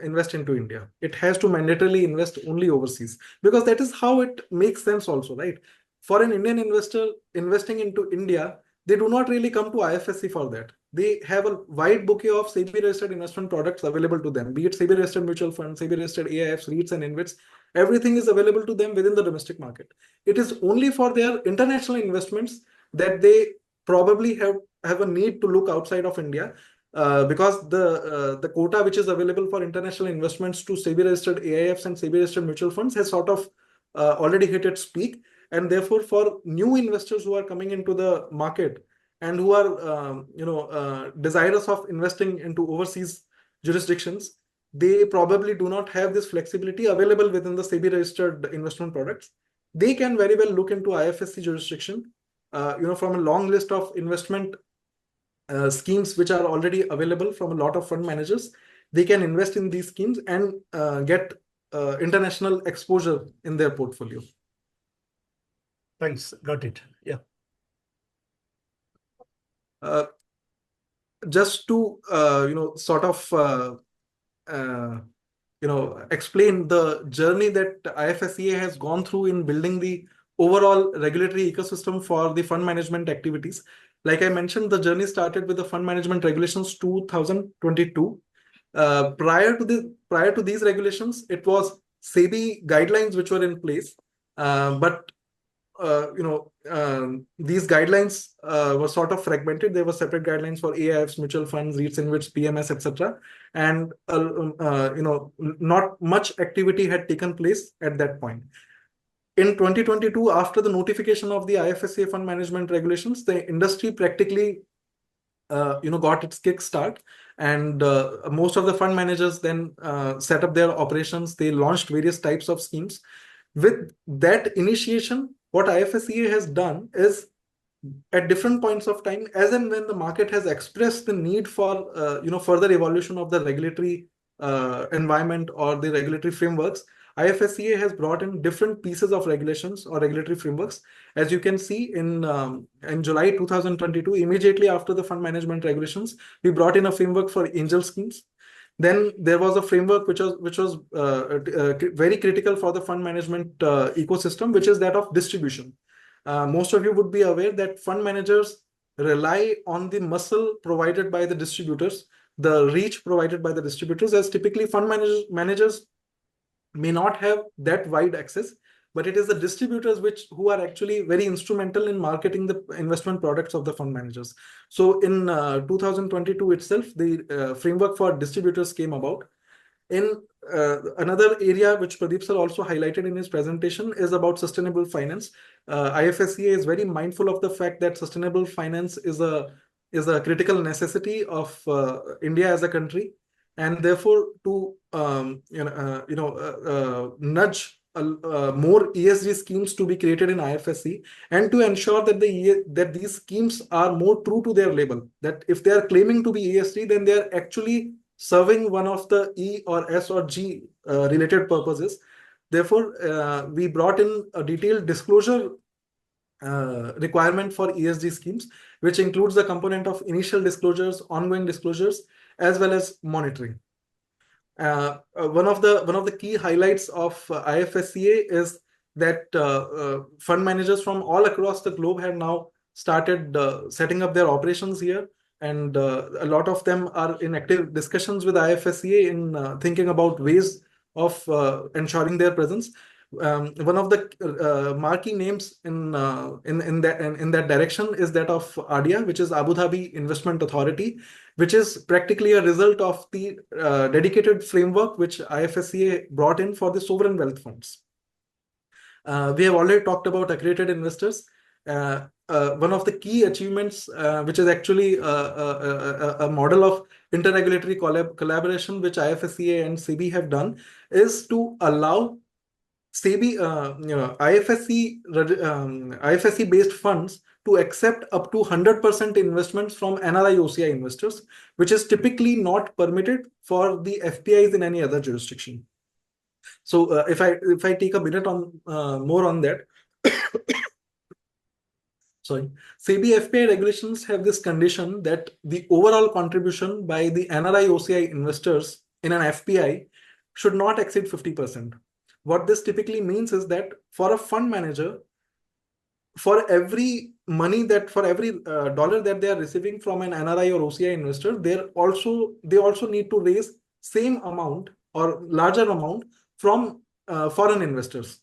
invest into India. It has to mandatorily invest only overseas, because that is how it makes sense also, right? For an Indian investor investing into India, they do not really come to IFSC for that. They have a wide bouquet of SEBI-registered investment products available to them, be it SEBI-registered mutual funds, SEBI-registered AIFs, REITs, and InvITs. Everything is available to them within the domestic market. It is only for their international investments that they probably have a need to look outside of India, because the quota which is available for international investments to SEBI-registered AIFs and SEBI-registered mutual funds has sort of already hit its peak. And therefore, for new investors who are coming into the market and who are desirous of investing into overseas jurisdictions, they probably do not have this flexibility available within the SEBI-registered investment products. They can very well look into IFSC jurisdiction, from a long list of investment schemes which are already available from a lot of fund managers. They can invest in these schemes and get international exposure in their portfolio. Thanks. Got it. Yeah. Just to sort of explain the journey that IFSCA has gone through in building the overall regulatory ecosystem for the fund management activities. Like I mentioned, the journey started with the Fund Management Regulations 2022. Prior to these regulations, it was SEBI guidelines which were in place, but these guidelines were sort of fragmented. There were separate guidelines for AIFs, mutual funds, REITs, InvITs, PMS, etc. And not much activity had taken place at that point. In 2022, after the notification of the IFSCA fund management regulations, the industry practically got its kickstart, and most of the fund managers then set up their operations. They launched various types of schemes. With that initiation, what IFSCA has done is, at different points of time, as and when the market has expressed the need for further evolution of the regulatory environment or the regulatory frameworks, IFSCA has brought in different pieces of regulations or regulatory frameworks. As you can see, in July 2022, immediately after the fund management regulations, we brought in a framework for angel schemes. Then there was a framework which was very critical for the fund management ecosystem, which is that of distribution. Most of you would be aware that fund managers rely on the muscle provided by the distributors, the reach provided by the distributors, as typically fund managers may not have that wide access, but it is the distributors who are actually very instrumental in marketing the investment products of the fund managers. So in 2022 itself, the framework for distributors came about. In another area which Pradeep sir also highlighted in his presentation is about sustainable finance. IFSCA is very mindful of the fact that sustainable finance is a critical necessity of India as a country, and therefore to nudge more ESG schemes to be created in IFSC, and to ensure that that these schemes are more true to their label. That if they are claiming to be ESG, then they are actually serving one of the E or S or G related purposes. Therefore, we brought in a detailed disclosure requirement for ESG schemes, which includes the component of initial disclosures, ongoing disclosures, as well as monitoring. One of the key highlights of IFSCA is that fund managers from all across the globe have now started setting up their operations here. and a lot of them are in active discussions with IFSCA in thinking about ways of ensuring their presence. One of the marquee names in that direction is that of ADIA, which is Abu Dhabi Investment Authority, which is practically a result of the dedicated framework which IFSCA brought in for the sovereign wealth funds. We have already talked about accredited investors. One of the key achievements, which is actually a model of interregulatory collaboration, which IFSCA and SEBI have done, is to allow SEBI, IFSC-based funds to accept up to 100% investments from NRI OCI investors, which is typically not permitted for the FPIs in any other jurisdiction. So if I take a minute on more on that. Sorry, SEBI FPI regulations have this condition that the overall contribution by the NRI OCI investors in an FPI should not exceed 50%. What this typically means is that for a fund manager, for every money for every dollar that they are receiving from an NRI or OCI investor, they also need to raise same amount or larger amount from foreign investors.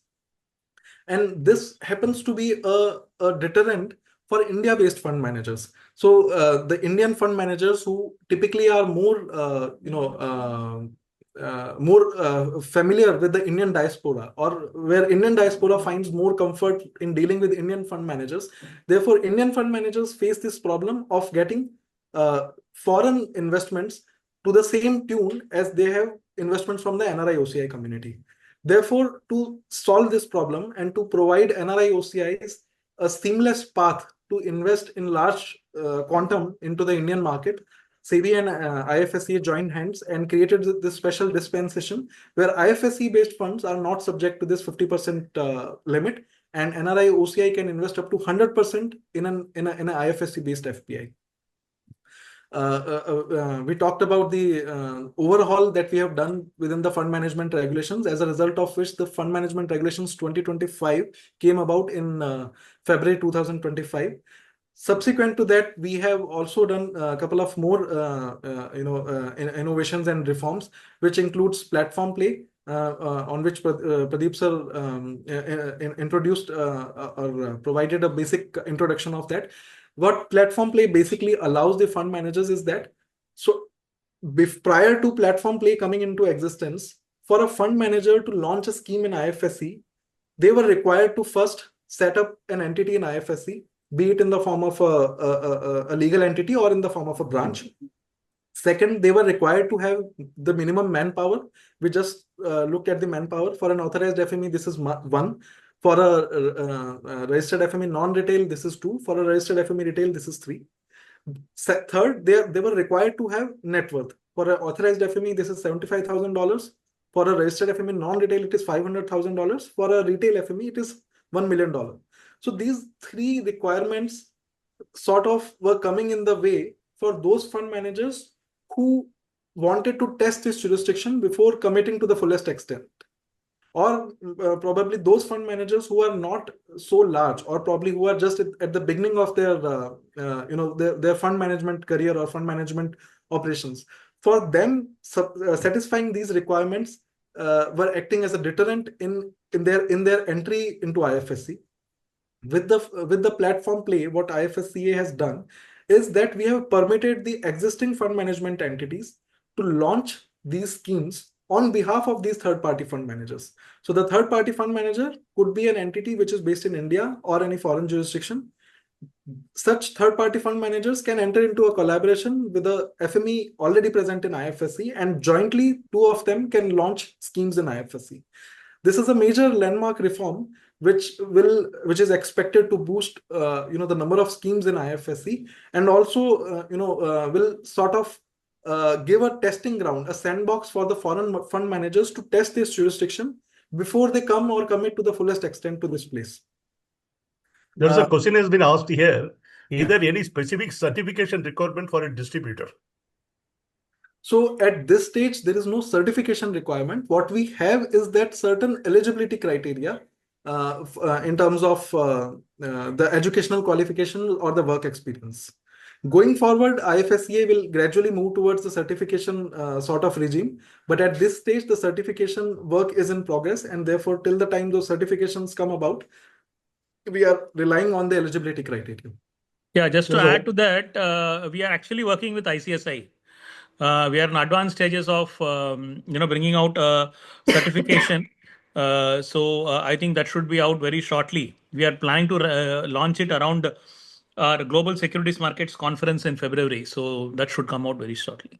And this happens to be a deterrent for India-based fund managers. So the Indian fund managers who typically are more, more familiar with the Indian diaspora, or where Indian diaspora finds more comfort in dealing with Indian fund managers. Therefore, Indian fund managers face this problem of getting foreign investments to the same tune as they have investments from the NRI OCI community. Therefore, to solve this problem and to provide NRI OCIs a seamless path to invest in large quantum into the Indian market, SEBI and IFSCA joined hands and created this special dispensation where IFSC-based funds are not subject to this 50% limit, and NRI OCI can invest up to 100% in an IFSC-based FPI. We talked about the overhaul that we have done within the fund management regulations, as a result of which the fund management regulations 2025 came about in February 2025. Subsequent to that, we have also done a couple of more innovations and reforms, which includes platform play, on which Pradeep sir introduced or provided a basic introduction of that. What platform play basically allows the fund managers is that, so prior to platform play coming into existence, for a fund manager to launch a scheme in IFSC, they were required to first set up an entity in IFSC, be it in the form of a legal entity or in the form of a branch. Second, they were required to have the minimum manpower. We just looked at the manpower. For an authorized FME, this is 1. For a registered FME non-retail, this is 2. For a registered FME retail, this is 3. Third, they were required to have net worth. For an authorized FME, this is $75,000. For a registered FME non-retail, it is $500,000. For a retail FME, it is $1 million. So these 3 requirements sort of were coming in the way for those fund managers who wanted to test this jurisdiction before committing to the fullest extent. Or probably those fund managers who are not so large, or probably who are just at the beginning of their, their fund management career or fund management operations. For them, satisfying these requirements were acting as a deterrent in their entry into IFSC. With the platform play, what IFSCA has done is that we have permitted the existing fund management entities to launch these schemes on behalf of these third-party fund managers. So the third-party fund manager could be an entity which is based in India or any foreign jurisdiction. Such third-party fund managers can enter into a collaboration with a FME already present in IFSC, and jointly 2 of them can launch schemes in IFSC. This is a major landmark reform which is expected to boost the number of schemes in IFSC, and also will sort of give a testing ground, a sandbox for the foreign fund managers to test this jurisdiction before they come or commit to the fullest extent to this place. There's a question has been asked here. Is there any specific certification requirement for a distributor? So at this stage, there is no certification requirement. What we have is that certain eligibility criteria in terms of the educational qualification or the work experience. Going forward, IFSCA will gradually move towards the certification sort of regime. But at this stage, the certification work is in progress. And therefore, till the time those certifications come about, we are relying on the eligibility criteria. Yeah, just to There's a- add to that, we are actually working with ICSI. We are in advanced stages of bringing out a certification. I think that should be out very shortly. We are planning to launch it around our Global Securities Markets Conference in February. So that should come out very shortly.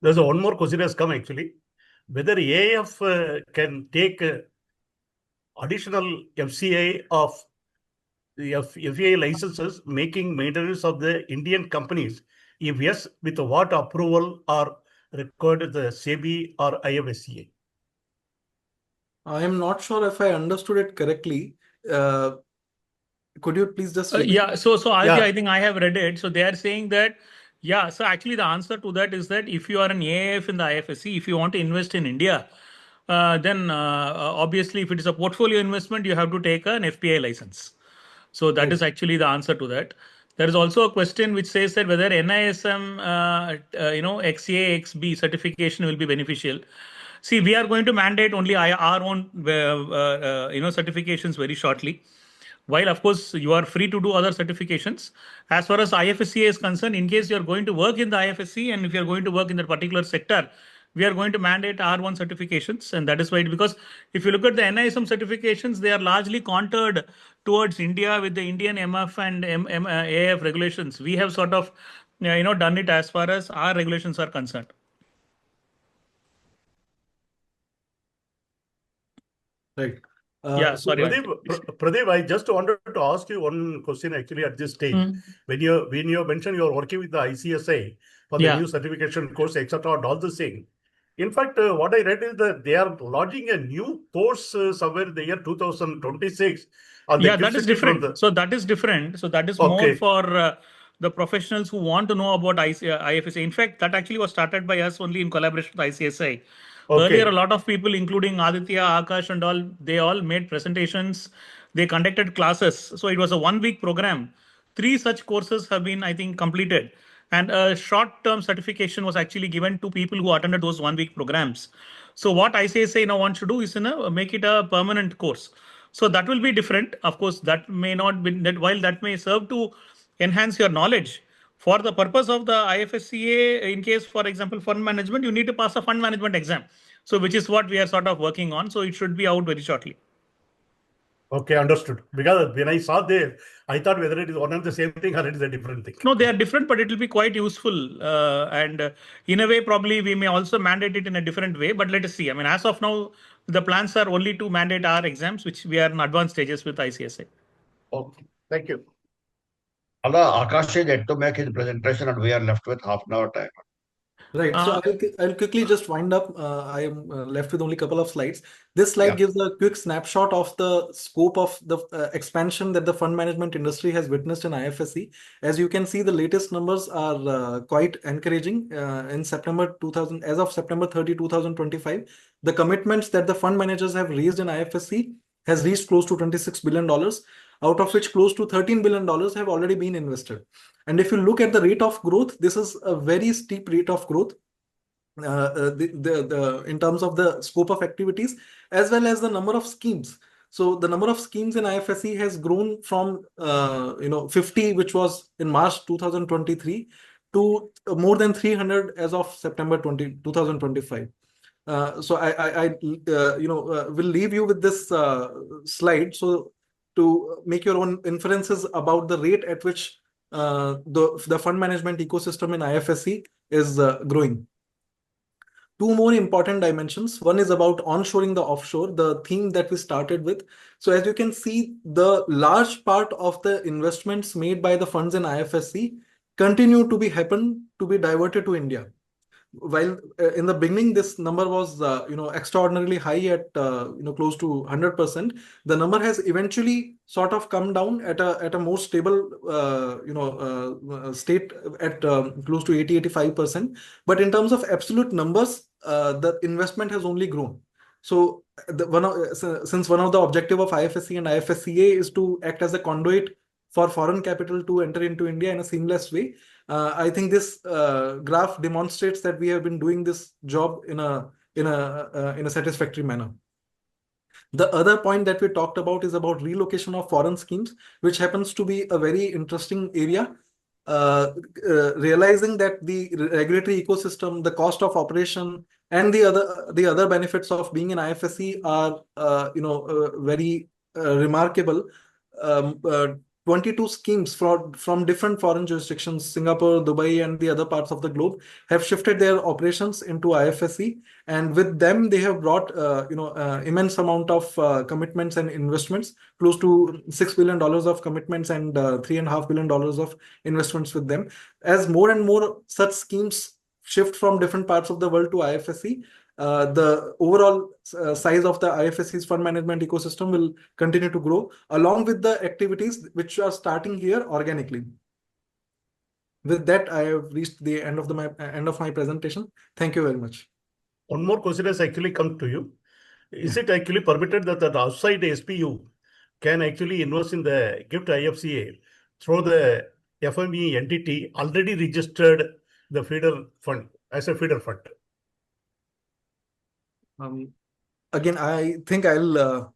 There's one more question has come actually. Whether AIF can take additional FCA of the FCA licenses making maintenance of the Indian companies? If yes, with what approval are required the SEBI or IFSCA? I am not sure if I understood it correctly. Could you please just repeat? Yeah, so Aditya, Yeah. I think I have read it. So they are saying that, yeah, so actually the answer to that is that if you are an AIF in the IFSC, if you want to invest in India, then obviously if it is a portfolio investment, you have to take an FPI license. So that is actually the answer to that. There is also a question which says that whether NISM, XA, XB certification will be beneficial. See, we are going to mandate only our own, certifications very shortly. While of course you are free to do other certifications, as far as IFSCA is concerned, in case you are going to work in the IFSC and if you are going to work in that particular sector, we are going to mandate R1 certifications, and that is why. Because if you look at the NISM certifications, they are largely contoured towards India with the Indian MF and AF regulations. We have sort of done it as far as our regulations are concerned. Right. Yeah, So sorry. Pradeep, I just wanted to ask you one question actually at this stage. When you mentioned you are working with the ICSI for the new certification course, etc., and all the thing. In fact, what I read is that they are launching a new course somewhere in the year 2026. Yeah, that is different. So that is different. So that is more for the professionals who want to know about IFSA. In fact, that actually was started by us only in collaboration with ICSI. Earlier, a lot of people, including Aditya, Akash, and all, they all made presentations. They conducted classes. So it was a 1-week program. 3 such courses have been, I think, completed. And a short-term certification was actually given to people who attended those 1-week programs. So what ICSI now wants to do is make it a permanent course. So that will be different. Of course, that may not be that, while that may serve to enhance your knowledge. For the purpose of the IFSCA, in case, for example, fund management, you need to pass a fund management exam. So which is what we are sort of working on. So it should be out very shortly. Okay, understood. Because when I saw this, I thought whether it is one and the same thing or it is a different thing. No, they are different, but it will be quite useful. And in a way, probably we may also mandate it in a different way. But let us see. I mean, as of now, the plans are only to mandate our exams, which we are in advanced stages with ICSI. Okay, thank you. Allah, Akash is yet to make his presentation and we are left with half an hour time. Right. So I'll quickly just wind up. I am left with only a couple of slides. This slide gives a quick snapshot of the scope of the expansion that the fund management industry has witnessed in IFSC. As you can see, the latest numbers are quite encouraging. In September 2000, as of September 30, 2025, the commitments that the fund managers have raised in IFSC has reached close to $26 billion, out of which close to $13 billion have already been invested. And if you look at the rate of growth, this is a very steep rate of growth in terms of the scope of activities as well as the number of schemes. So the number of schemes in IFSC has grown from 50, which was in March 2023, to more than 300 as of September 2025. So I will leave you with this slide so to make your own inferences about the rate at which the fund management ecosystem in IFSC is growing. 2 more important dimensions. One is about onshoring the offshore, the theme that we started with. So as you can see, the large part of the investments made by the funds in IFSC continue to be diverted to India. While in the beginning this number was extraordinarily high at close to 100%, the number has eventually sort of come down at a more stable state at close to 80-85%. But in terms of absolute numbers, the investment has only grown. So since one of the objective of IFSC and IFSCA is to act as a conduit for foreign capital to enter into India in a seamless way. I think this graph demonstrates that we have been doing this job in a satisfactory manner. The other point that we talked about is about relocation of foreign schemes, which happens to be a very interesting area. Realizing that the regulatory ecosystem, the cost of operation, and the other benefits of being an IFSC are very remarkable. 22 schemes from different foreign jurisdictions, Singapore, Dubai, and the other parts of the globe, have shifted their operations into IFSC, and with them they have brought immense amount of commitments and investments, close to $6 billion of commitments and $3.5 billion of investments with them. As more and more such schemes shift from different parts of the world to IFSC, the overall size of the IFSC's fund management ecosystem will continue to grow, along with the activities which are starting here organically. With that, I have reached the end of my presentation. Thank you very much. One more question has actually come to you. Is it actually permitted that the outside SPU can actually invest in the GIFT IFSCA through the FME entity already registered the feeder fund as a feeder fund? Again, I think I'll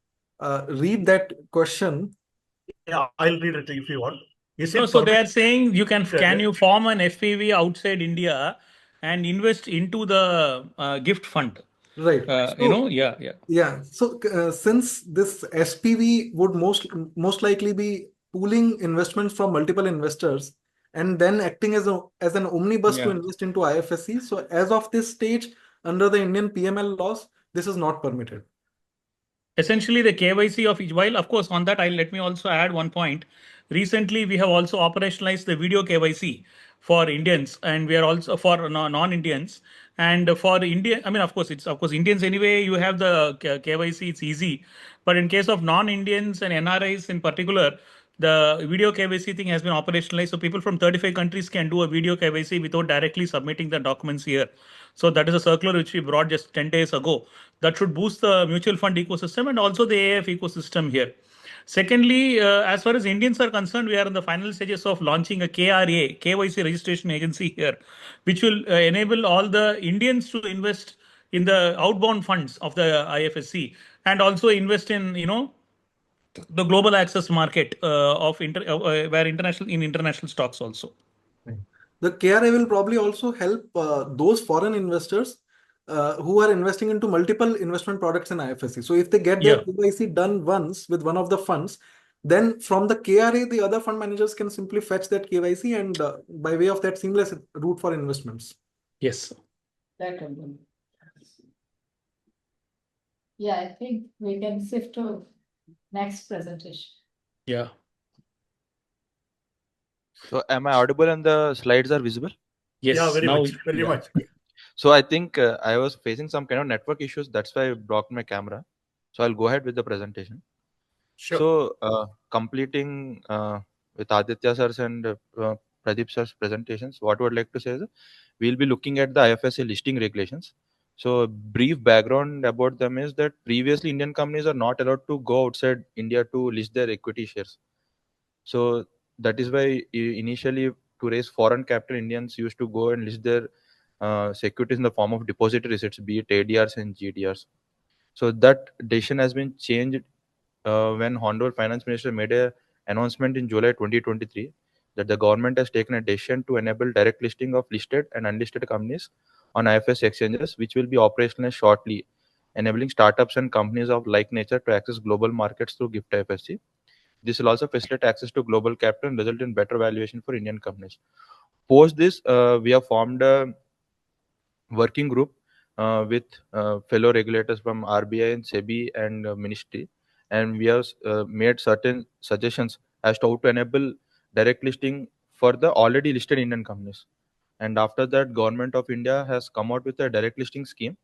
read that question. Yeah, I'll read it if you want. Is it No, so they are permitted? saying can you form an FPV outside India and invest into the gift fund? Right. Yeah. So since this SPV would most likely be pooling investments from multiple investors and then acting as an omnibus to invest into IFSC. So as of this stage, under the Indian PML laws, this is not permitted. Essentially, the KYC of each. While of course on that, let me also add one point. Recently, we have also operationalized the video KYC for Indians, and we are also for non-Indians. And for India, I mean, of course, Indians anyway. You have the KYC; it's easy. But in case of non-Indians and NRIs in particular, the video KYC thing has been operationalized. So people from 35 countries can do a video KYC without directly submitting the documents here. So that is a circular which we brought just 10 days ago. That should boost the mutual fund ecosystem and also the AIF ecosystem here. Secondly, as far as Indians are concerned, we are in the final stages of launching a KRA, KYC registration agency here, which will enable all the Indians to invest in the outbound funds of the IFSC and also invest in, the global access market of where international stocks also. The KRA will probably also help those foreign investors who are investing into multiple investment products in IFSC. So if they get their KYC done once with one of the funds, then from the KRA, the other fund managers can simply fetch that KYC and by way of that seamless route for investments. Yes. That can be. Yeah, I think we can shift to next presentation. Yeah. So am I audible and the slides are visible? Yes. Yeah, very much. So I think I was facing some kind of network issues. That's why I blocked my camera. So I'll go ahead with the presentation. Sure. So completing with Aditya sir's and Pradeep sir's presentations, what I would like to say is we'll be looking at the IFSCA listing regulations. So brief background about them is that previously Indian companies are not allowed to go outside India to list their equity shares. So that is why initially to raise foreign capital, Indians used to go and list their securities in the form of depository receipts, be it ADRs and GDRs. So that decision has been changed when Honorable Finance Minister made an announcement in July 2023 that the government has taken a decision to enable direct listing of listed and unlisted companies on IFSC exchanges, which will be operational shortly, enabling startups and companies of like nature to access global markets through GIFT IFSC. This will also facilitate access to global capital and result in better valuation for Indian companies. Post this, we have formed a working group with fellow regulators from RBI and SEBI and Ministry, and we have made certain suggestions as to how to enable direct listing for the already listed Indian companies. And after that, Government of India has come out with a direct listing scheme,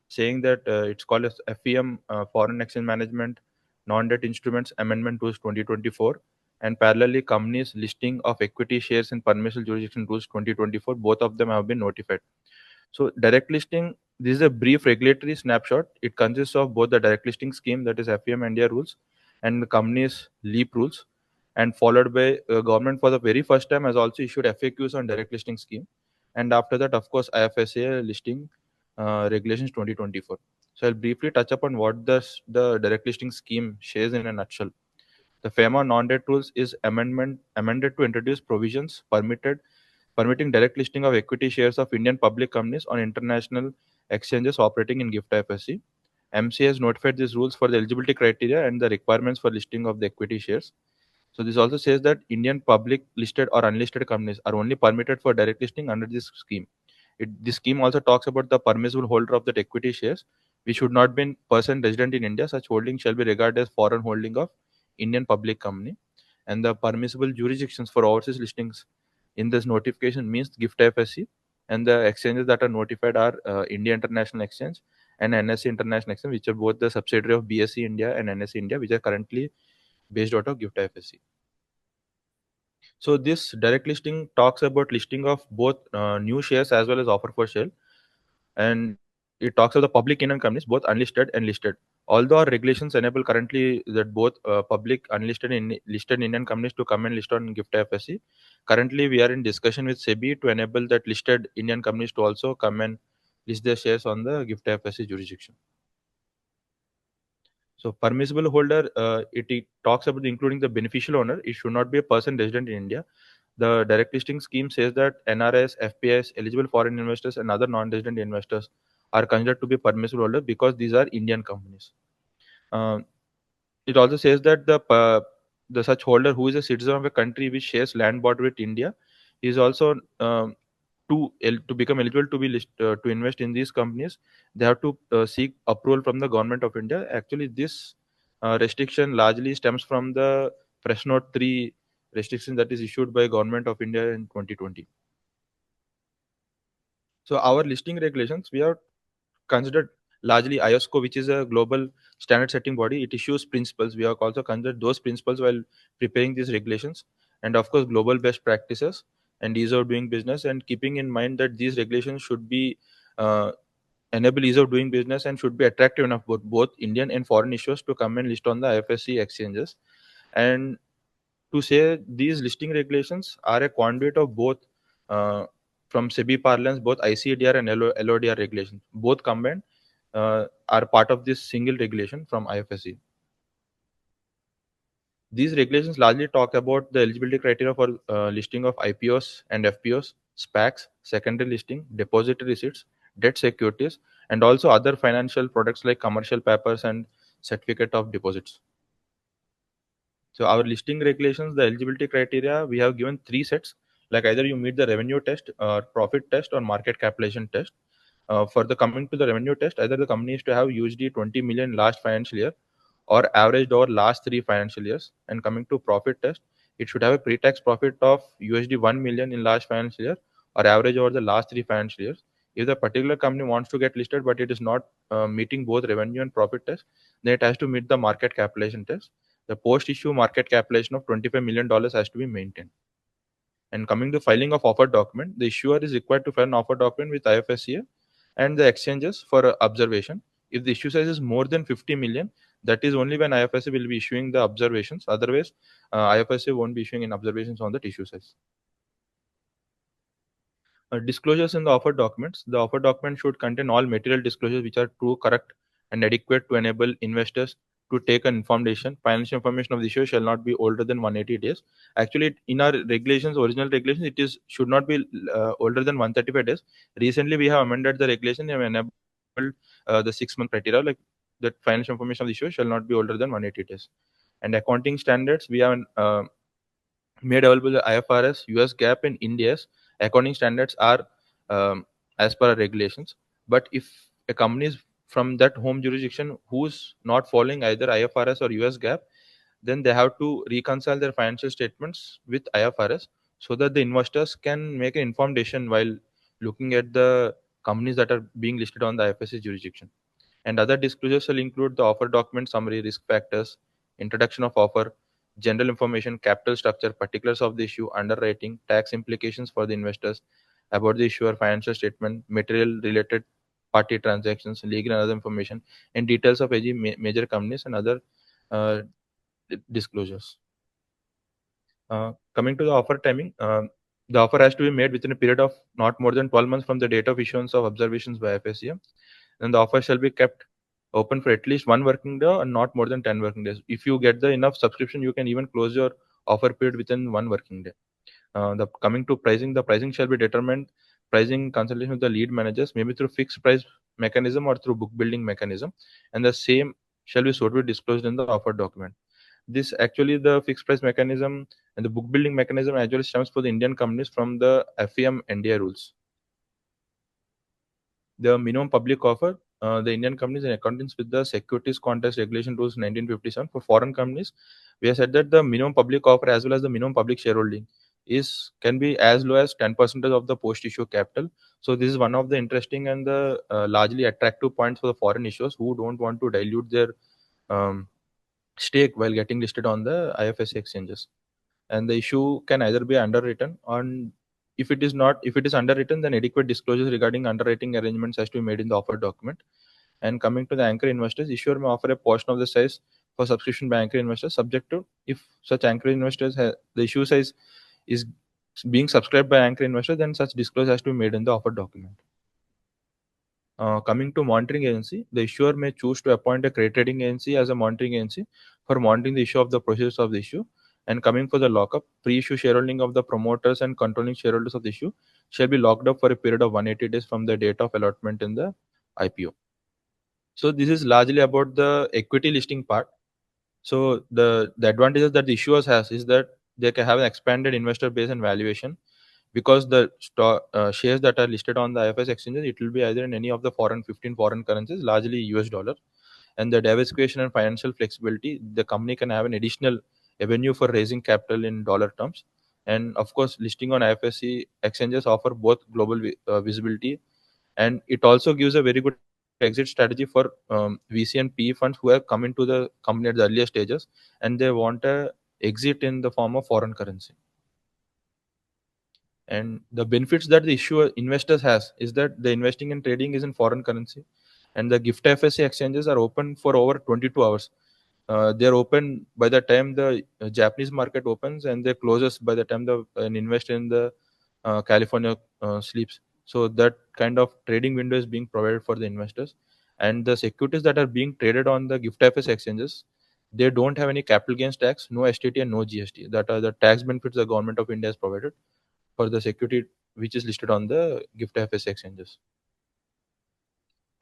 saying that it's called as FEM, Foreign Exchange Management Non-Debt Instruments Amendment Rules 2024, and parallelly companies listing of equity shares in permissible jurisdiction rules 2024. Both of them have been notified. So direct listing, this is a brief regulatory snapshot. It consists of both the direct listing scheme, that is FEM India rules, and the company's LEAP rules. and followed by government for the very first time has also issued FAQs on direct listing scheme. And after that, of course, IFSCA listing regulations 2024. So I'll briefly touch upon what the direct listing scheme shares in a nutshell. The FEMA non-debt rules is amended to introduce provisions permitting direct listing of equity shares of Indian public companies on international exchanges operating in GIFT IFSC. MCA has notified these rules for the eligibility criteria and the requirements for listing of the equity shares. So this also says that Indian public listed or unlisted companies are only permitted for direct listing under this scheme. This scheme also talks about the permissible holder of that equity shares, which should not be a person resident in India. Such holding shall be regarded as foreign holding of Indian public company. And the permissible jurisdictions for overseas listings in this notification means GIFT FSC, and the exchanges that are notified are India International Exchange and NSE International Exchange, which are both the subsidiary of BSE India and NSE India, which are currently based out of GIFT FSC. So this direct listing talks about listing of both new shares as well as offer for sale, and it talks of the public Indian companies, both unlisted and listed. Although our regulations enable currently that both public, unlisted, and listed Indian companies to come and list on GIFT FSC, currently we are in discussion with SEBI to enable that listed Indian companies to also come and list their shares on the GIFT FSC jurisdiction. So permissible holder, it talks about including the beneficial owner. It should not be a person resident in India. The direct listing scheme says that NRIs, FPIs, eligible foreign investors, and other non-resident investors are considered to be permissible holders because these are Indian companies. It also says that the such holder who is a citizen of a country which shares land border with India is also to become eligible to be to invest in these companies. They have to seek approval from the government of India. Actually, this restriction largely stems from the Press Note 3 restriction that is issued by government of India in 2020. So our listing regulations, we have considered largely IFSCA, which is a global standard setting body. It issues principles. We have also considered those principles while preparing these regulations, and of course global best practices and ease of doing business, and keeping in mind that these regulations should be enable ease of doing business and should be attractive enough for both Indian and foreign issuers to come and list on the IFSC exchanges. And to say these listing regulations are a conduit of both from SEBI parlance, both ICADR and LODR regulations, both combined are part of this single regulation from IFSC. These regulations largely talk about the eligibility criteria for listing of IPOs and FPOs, SPACs, secondary listing, depository receipts, debt securities, and also other financial products like commercial papers and certificate of deposits. So our listing regulations, the eligibility criteria, we have given 3 sets. Like either you meet the revenue test, or profit test, or market capitalization test. For the coming to the revenue test, either the company is to have USD 20 million last financial year, or averaged over last 3 financial years. And coming to profit test, it should have a pre-tax profit of USD 1 million in last financial year, or average over the last 3 financial years. If the particular company wants to get listed, but it is not meeting both revenue and profit test, then it has to meet the market capitalization test. The post-issue market capitalization of $25 million has to be maintained. And coming to filing of offer document, the issuer is required to file an offer document with IFSCA and the exchanges for observation. If the issue size is more than 50 million, that is only when IFSCA will be issuing the observations. Otherwise, IFSCA won't be issuing any observations on that issue size. Disclosures in the offer documents. The offer document should contain all material disclosures which are true, correct, and adequate to enable investors to take an informed decision. Financial information of the issuer shall not be older than 180 days. Actually, in our regulations, original regulations, it is should not be older than 135 days. Recently, we have amended the regulation and enabled the 6-month criteria, like that financial information of the issuer shall not be older than 180 days. And accounting standards, we have made available the IFRS, US GAAP, and India's accounting standards are as per our regulations. But if a company is from that home jurisdiction who's not following either IFRS or US GAAP, then they have to reconcile their financial statements with IFRS so that the investors can make an informed decision while looking at the companies that are being listed on the IFSC jurisdiction. And other disclosures will include the offer document summary, risk factors, introduction of offer, general information, capital structure, particulars of the issue, underwriting, tax implications for the investors, about the issuer, financial statement, material related party transactions, legal and other information, and details of major companies and other disclosures. Coming to the offer timing, the offer has to be made within a period of not more than 12 months from the date of issuance of observations by IFSCA. Then the offer shall be kept open for at least 1 working day and not more than 10 working days. If you get the enough subscription, you can even close your offer period within 1 working day. Coming to pricing, the pricing shall be determined pricing consultation with the lead managers, maybe through fixed price mechanism or through book building mechanism, and the same shall be suitably disclosed in the offer document. This actually, the fixed price mechanism and the book building mechanism actually stems for the Indian companies from the FEM NDA rules. The minimum public offer, the Indian companies in accordance with the Securities Contest Regulation Rules 1957. For foreign companies, we have said that the minimum public offer as well as the minimum public shareholding can be as low as 10% of the post-issue capital. So this is one of the interesting and the largely attractive points for the foreign issuers who don't want to dilute their stake while getting listed on the IFSC exchanges. And the issue can either be underwritten, on if it is underwritten, then adequate disclosures regarding underwriting arrangements has to be made in the offer document. And coming to the anchor investors, issuer may offer a portion of the size for subscription by anchor investors, subject to if such anchor investors the issue size is being subscribed by anchor investors, then such disclosure has to be made in the offer document. Coming to monitoring agency, the issuer may choose to appoint a credit rating agency as a monitoring agency for monitoring the issue of the process of the issue. And coming for the lockup, pre-issue shareholding of the promoters and controlling shareholders of the issue shall be locked up for a period of 180 days from the date of allotment in the IPO. So this is largely about the equity listing part. So the advantages that the issuers has is that they can have an expanded investor base and valuation, because the shares that are listed on the IFS exchanges, it will be either in any of the 15 foreign currencies, largely US dollar. And the diversification and financial flexibility, the company can have an additional avenue for raising capital in dollar terms. And of course, listing on IFSC exchanges offer both global visibility, and it also gives a very good exit strategy for VC and PE funds who have come into the company at the earlier stages and they want a exit in the form of foreign currency. And the benefits that the issuer investors has is that the investing and trading is in foreign currency, and the gift FSC exchanges are open for over 22 hours. They're open by the time the Japanese market opens, and they closes by the time an investor in the California sleeps. So that kind of trading window is being provided for the investors. And the securities that are being traded on the gift FS exchanges, they don't have any capital gains tax, no STT and no GST. That are the tax benefits the government of India has provided for the security which is listed on the gift FS exchanges.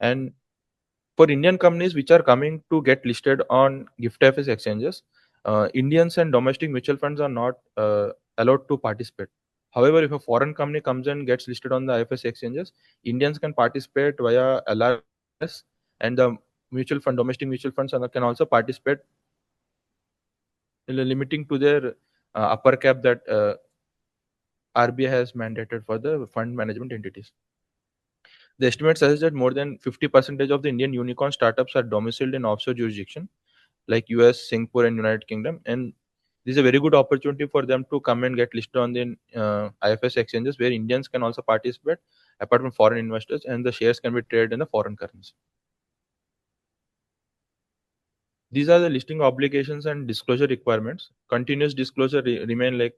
And for Indian companies which are coming to get listed on gift FS exchanges, Indians and domestic mutual funds are not allowed to participate. However, if a foreign company comes and gets listed on the IFS exchanges, Indians can participate via LRS, and the domestic mutual funds can also participate, limiting to their upper cap that RBI has mandated for the fund management entities. The estimate says that more than 50% of the Indian unicorn startups are domiciled in offshore jurisdiction like US, Singapore, and United Kingdom, and this is a very good opportunity for them to come and get listed on the IFS exchanges, where Indians can also participate apart from foreign investors, and the shares can be traded in the foreign currency. These are the listing obligations and disclosure requirements. Continuous disclosure remain like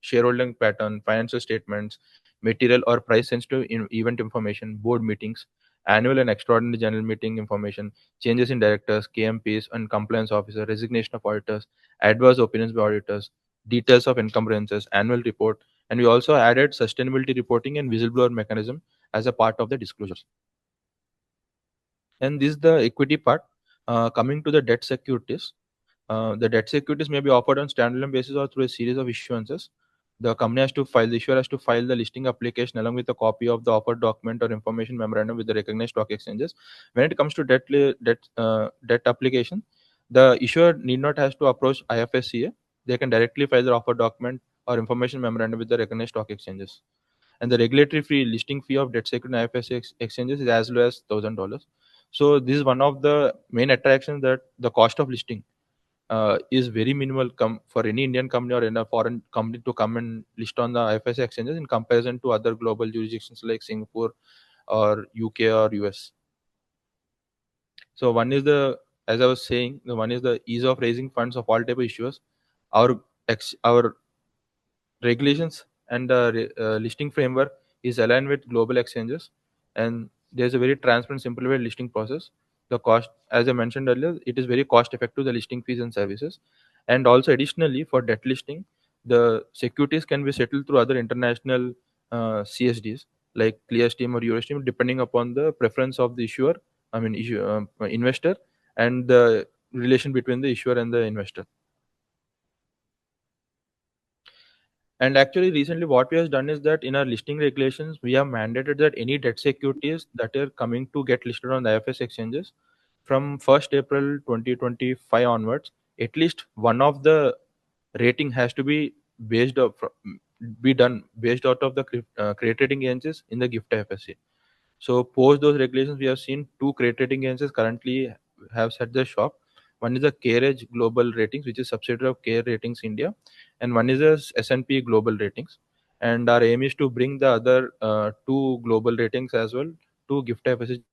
shareholding pattern, financial statements, material or price sensitive event information, board meetings, annual and extraordinary general meeting information, changes in directors, KMPs and compliance officer, resignation of auditors, adverse opinions by auditors, details of encumbrances, annual report, and we also added sustainability reporting and whistleblower mechanism as a part of the disclosures. And this is the equity part. Coming to the debt securities, the debt securities may be offered on standalone basis or through a series of issuances. The issuer has to file the listing application along with a copy of the offered document or information memorandum with the recognized stock exchanges. When it comes to debt application, the issuer need not has to approach IFSCA. They can directly file their offered document or information memorandum with the recognized stock exchanges. And the regulatory fee listing fee of debt security in IFSC exchanges is as low as $1,000. So this is one of the main attractions, that the cost of listing is very minimal for any Indian company or any foreign company to come and list on the IFSC exchanges in comparison to other global jurisdictions like Singapore or UK or US. So one is as I was saying, one is the ease of raising funds of all type of issuers. Our regulations and the listing framework is aligned with global exchanges, and there's a very transparent, simplified listing process. The cost, as I mentioned earlier, it is very cost effective, the listing fees and services. And also additionally, for debt listing, the securities can be settled through other international CSDs like Clearstream or Eurostream, depending upon the preference of the issuer, investor, and the relation between the issuer and the investor. And actually, recently, what we have done is that in our listing regulations, we have mandated that any debt securities that are coming to get listed on the IFS exchanges from 1st April 2025 onwards, at least one of the rating has to be done based out of the credit rating agencies in the GIFT IFSC. So post those regulations, we have seen two credit rating agencies currently have set their shop. One is the CareEdge Global Ratings, which is subsidiary of Care Ratings India, and one is the S&P Global Ratings. And our aim is to bring the other two global ratings as well to GIFT IFSC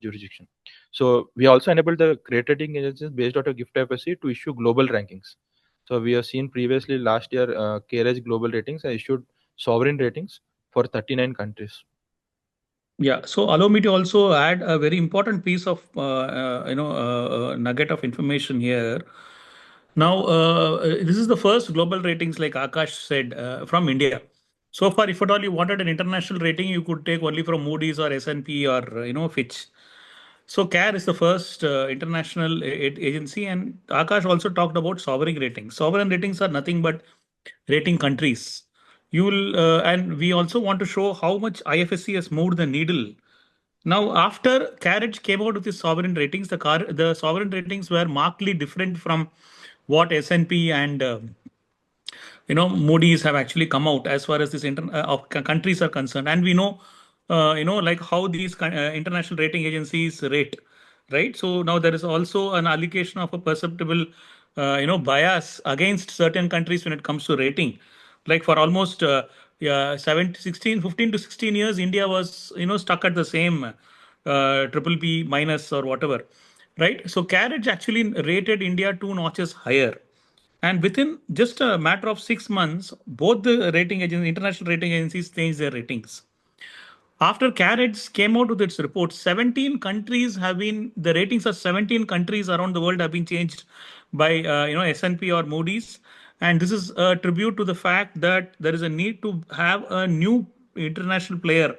jurisdiction. So we also enabled the credit rating agencies based out of GIFT IFSC to issue global rankings. So we have seen previously last year, CareEdge Global Ratings issued sovereign ratings for 39 countries. Yeah, so allow me to also add a very important piece of nugget of information here. Now, this is the first global ratings, like Akash said, from India. So far, if at all you wanted an international rating, you could take only from Moody's or S&P or Fitch. So CARE is the first international agency, and Akash also talked about sovereign ratings. Sovereign ratings are nothing but rating countries. You will, and we also want to show how much IFSC has moved the needle. Now, after CAREDGE came out with the sovereign ratings, the sovereign ratings were markedly different from what S&P and Moody's have actually come out as far as this countries are concerned. And we know, like how these international rating agencies rate, right? So now there is also an allegation of a perceptible, bias against certain countries when it comes to rating. Like for almost 15 to 16 years, India was, stuck at the same triple B minus or whatever, right? So CAREDGE actually rated India 2 notches higher. And within just a matter of 6 months, both the international rating agencies changed their ratings. After CAREDGE came out with its report, 17 countries have been, the ratings of 17 countries around the world have been changed by, S&P or Moody's. And this is a tribute to the fact that there is a need to have a new international player,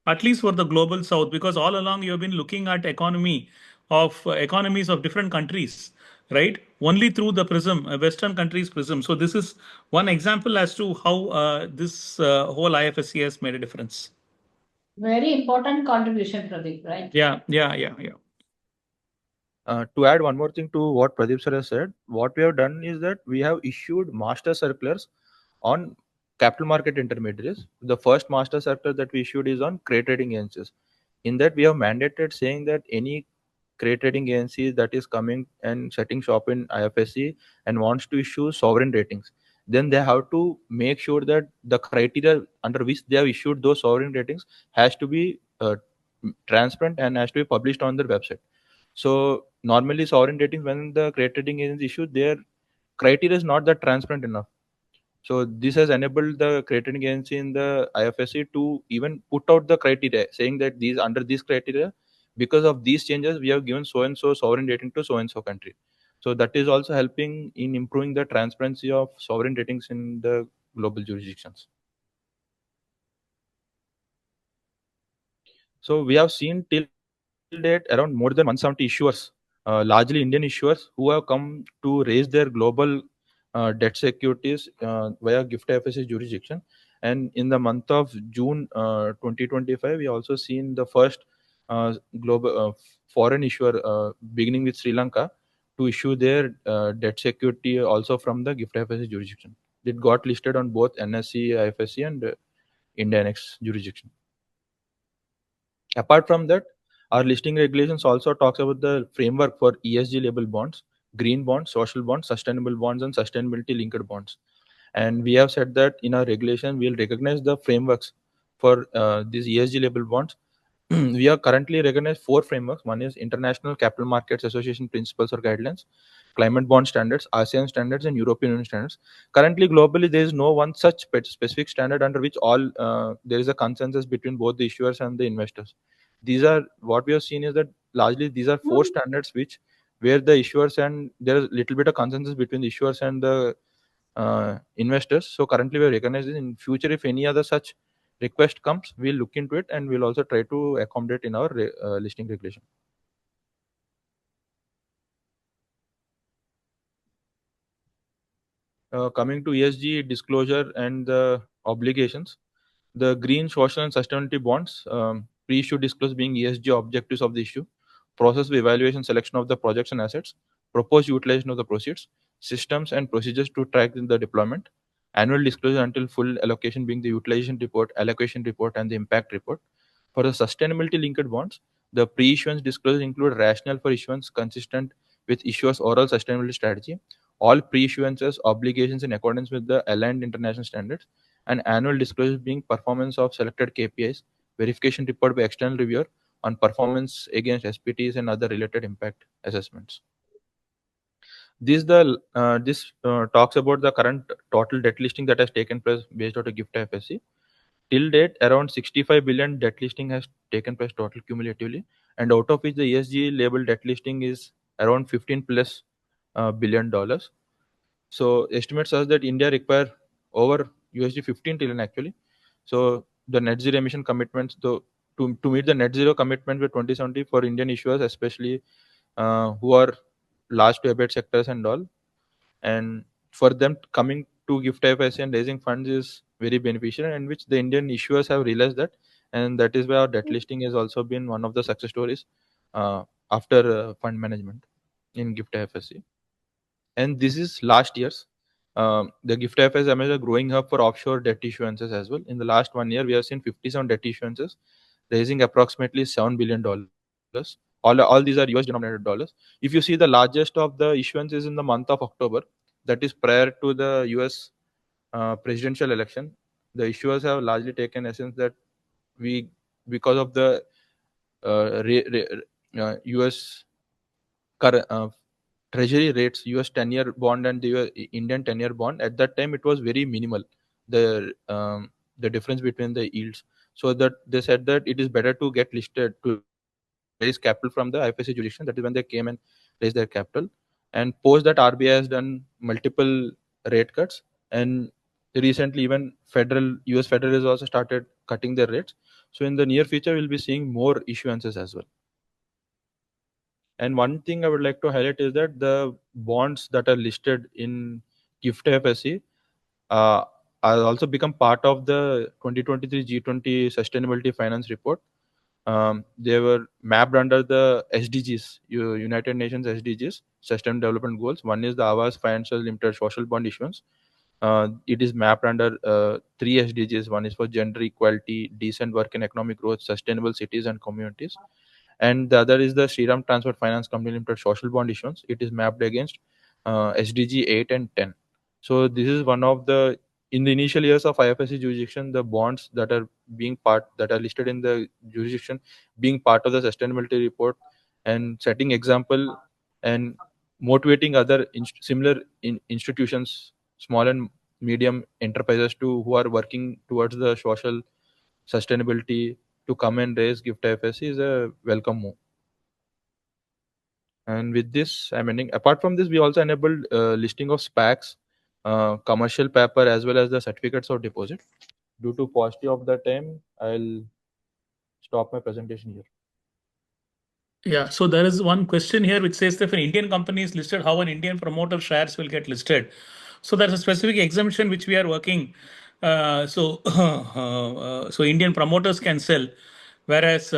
at least for the global south, because all along you have been looking at economies of different countries, right? Only through the prism, Western countries prism. So this is one example as to how this whole IFSC has made a difference. Very important contribution, Pradeep, right? Yeah. To add one more thing to what Pradeep sir has said, what we have done is that we have issued master circulars on capital market intermediaries. The first master circular that we issued is on credit rating agencies. In that, we have mandated saying that any credit rating agency that is coming and setting shop in IFSC and wants to issue sovereign ratings, then they have to make sure that the criteria under which they have issued those sovereign ratings has to be transparent and has to be published on their website. So normally sovereign ratings, when the credit rating agency issue, their criteria is not that transparent enough. So this has enabled the credit rating agency in the IFSC to even put out the criteria, saying that these under these criteria, because of these changes, we have given so and so sovereign rating to so and so country. So that is also helping in improving the transparency of sovereign ratings in the global jurisdictions. So we have seen till date around more than 170 issuers, largely Indian issuers, who have come to raise their global debt securities via GIFT IFSC jurisdiction. And in the month of June 2025, we also seen the first global foreign issuer, beginning with Sri Lanka, to issue their debt security also from the GIFT IFSC jurisdiction. It got listed on both NSE, IFSC, and India NX jurisdiction. Apart from that, our listing regulations also talks about the framework for ESG label bonds, green bonds, social bonds, sustainable bonds, and sustainability linked bonds. And we have said that in our regulation, we'll recognize the frameworks for these ESG label bonds we are currently recognized 4 frameworks. One is International Capital Markets Association Principles or Guidelines, Climate Bond Standards, ASEAN Standards, and European Union Standards. Currently, globally, there is no one such specific standard under which all there is a consensus between both the issuers and the investors. These are what we have seen is that largely these are 4 standards which where the issuers and there is little bit of consensus between the issuers and the investors. So currently, we are recognizing in future if any other such request comes, we'll look into it and we'll also try to accommodate in our listing regulation. Coming to ESG disclosure and the obligations, the green, social, and sustainability bonds pre-issue disclose being ESG objectives of the issue, process of evaluation, selection of the projects and assets, proposed utilization of the proceeds, systems and procedures to track the deployment, annual disclosure until full allocation being the utilization report, allocation report, and the impact report. For the sustainability linked bonds, the pre-issuance disclosures include rationale for issuance consistent with issuer's overall sustainability strategy, all pre-issuances obligations in accordance with the aligned international standards, and annual disclosures being performance of selected KPIs, verification report by external reviewer on performance against SPTs and other related impact assessments. This talks about the current total debt listing that has taken place based out of GIFT IFSC. Till date, around 65 billion debt listing has taken place total cumulatively, and out of which the ESG label debt listing is around 15 plus billion dollars. So estimates us that India require over USD 15 trillion actually. So the net zero emission commitments, to meet the net zero commitment by 2070 for Indian issuers, especially who are large to abate sectors and all, and for them coming to GIFT IFSC and raising funds is very beneficial, and which the Indian issuers have realized that, and that is why our debt listing has also been one of the success stories after fund management in GIFT IFSC. And this is last year's. The GIFT IFSC emerged a growing hub for offshore debt issuances as well. In the last 1 year, we have seen 57 debt issuances, raising approximately $7 billion. All these are US denominated dollars. If you see the largest of the issuances in the month of October, that is prior to the US presidential election, the issuers have largely taken essence that because of the US treasury rates, US 10-year bond and the Indian 10-year bond, at that time it was very minimal, the difference between the yields. So that they said that it is better to get listed to raise capital from the IFSC jurisdiction. That is when they came and raised their capital. And post that, RBI has done multiple rate cuts, and recently even US Federal has also started cutting their rates. So in the near future, we'll be seeing more issuances as well. And one thing I would like to highlight is that the bonds that are listed in GIFT IFSC are also become part of the 2023 G20 Sustainability Finance Report. They were mapped under the SDGs, United Nations SDGs, Sustainable Development Goals. One is the Awas Financial Limited Social Bond Issuance. It is mapped under 3 SDGs. One is for gender equality, decent work and economic growth, sustainable cities and communities. And the other is the Shriram Transport Finance Company Limited Social Bond Issuance. It is mapped against SDG 8 and 10. So this is one of the, in the initial years of IFSC jurisdiction, the bonds that are listed in the jurisdiction being part of the sustainability report and setting example and motivating other similar institutions, small and medium enterprises who are working towards the social sustainability to come and raise GIFT IFSC is a welcome move. And with this, I'm ending. Apart from this, we also enabled listing of SPACs, commercial paper, as well as the certificates of deposit. Due to paucity of the time, I'll stop my presentation here. Yeah, so there is one question here which says that if an Indian company is listed, how an Indian promoter shares will get listed. So there's a specific exemption which we are working. So Indian promoters can sell, whereas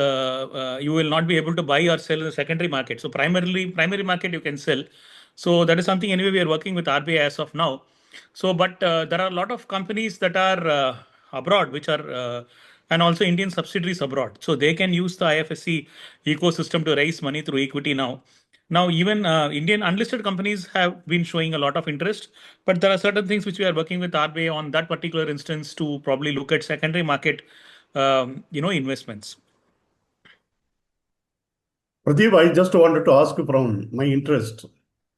you will not be able to buy or sell in the secondary market. So primary market you can sell. So that is something anyway we are working with RBI as of now. So, but there are a lot of companies that are abroad, which are and also Indian subsidiaries abroad. So they can use the IFSC ecosystem to raise money through equity now. Now, even Indian unlisted companies have been showing a lot of interest, but there are certain things which we are working with RBI on that particular instance to probably look at secondary market, investments. Pradeep, I just wanted to ask you from my interest.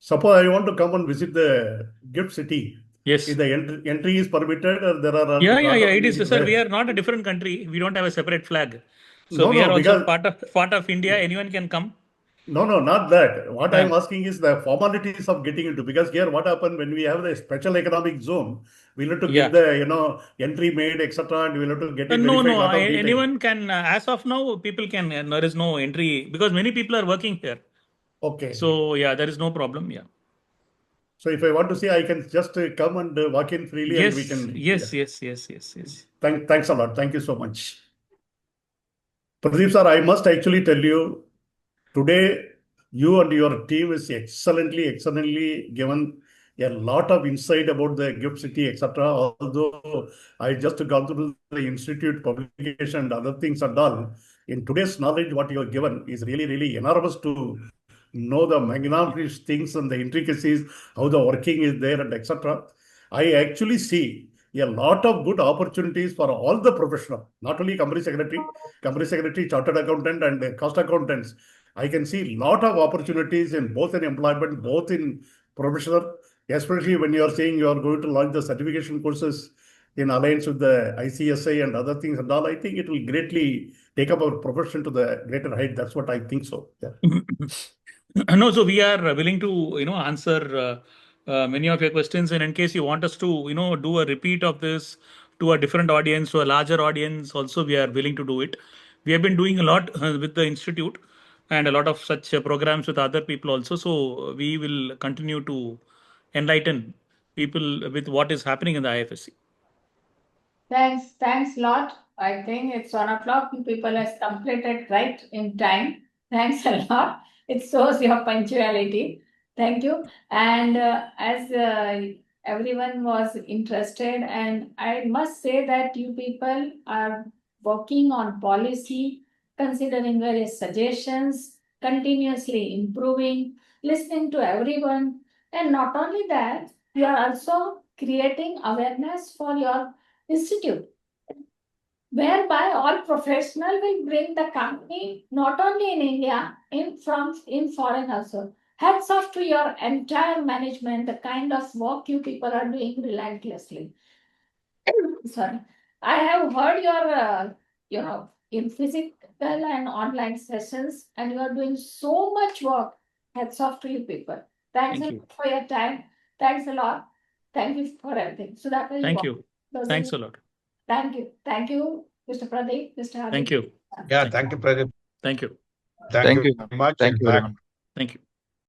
Suppose I want to come and visit the gift city. Yes. Is the entry is permitted, or there are Yeah. It is, sir. We are not a different country. We don't have a separate flag. So No, we are also because part of India. Anyone can come. no, not that. What I'm Yeah. asking is the formalities of getting into, because here what happened when we have the special economic zone, we'll have to Yeah. get the entry made, etc., and we'll have to get it No. verified lot of detail. Anyone can. As of now, people can. There is no entry because many people are working here. Okay. So yeah, there is no problem. Yeah. So if I want to see, I can just come and walk in freely, and we Yes. can. Yes. Yeah. Yes. Thanks a lot. Thank you so much. Pradeep sir, I must actually tell you, today you and your team is excellently given a lot of insight about the gift city, etc. Although I just gone through the institute publication and other things and all, in today's knowledge, what you have given is really enormous to know the magnanimous things and the intricacies, how the working is there, and etc. I actually see a lot of good opportunities for all the professional, not only company secretary, chartered accountant, and cost accountants. I can see lot of opportunities in both in employment, both in professional, especially when you are saying you are going to launch the certification courses in alliance with the ICSI and other things and all. I think it will greatly take up our profession to the greater height. That's what I think so. Yeah. No, so we are willing to answer many of your questions, and in case you want us to do a repeat of this to a different audience, to a larger audience, also we are willing to do it. We have been doing a lot with the institute and a lot of such programs with other people also. So we will continue to enlighten people with what is happening in the IFSC. Thanks a lot. I think it's 1:00. You people has completed right in time. Thanks a lot. It shows your punctuality. Thank you. And as everyone was interested, and I must say that you people are working on policy, considering various suggestions, continuously improving, listening to everyone, and not only that, you are also creating awareness for your institute, whereby all professional will bring the company not only in India, in foreign also. Hats off to your entire management, the kind of work you people are doing relentlessly. Sorry, I have heard your in physical and online sessions, and you are doing so much work. Hats off to you people. Thanks Thank you. for your time. Thanks a lot. Thank you for everything. Sudhakar, Thank you. Thanks a lot. Thank you, Mr. Pradeep, Mr. Aditya. Thank you. Yeah, thank you, Pradeep. Thank you. Thank you very much. Thank In you, fact, everyone. Thank you.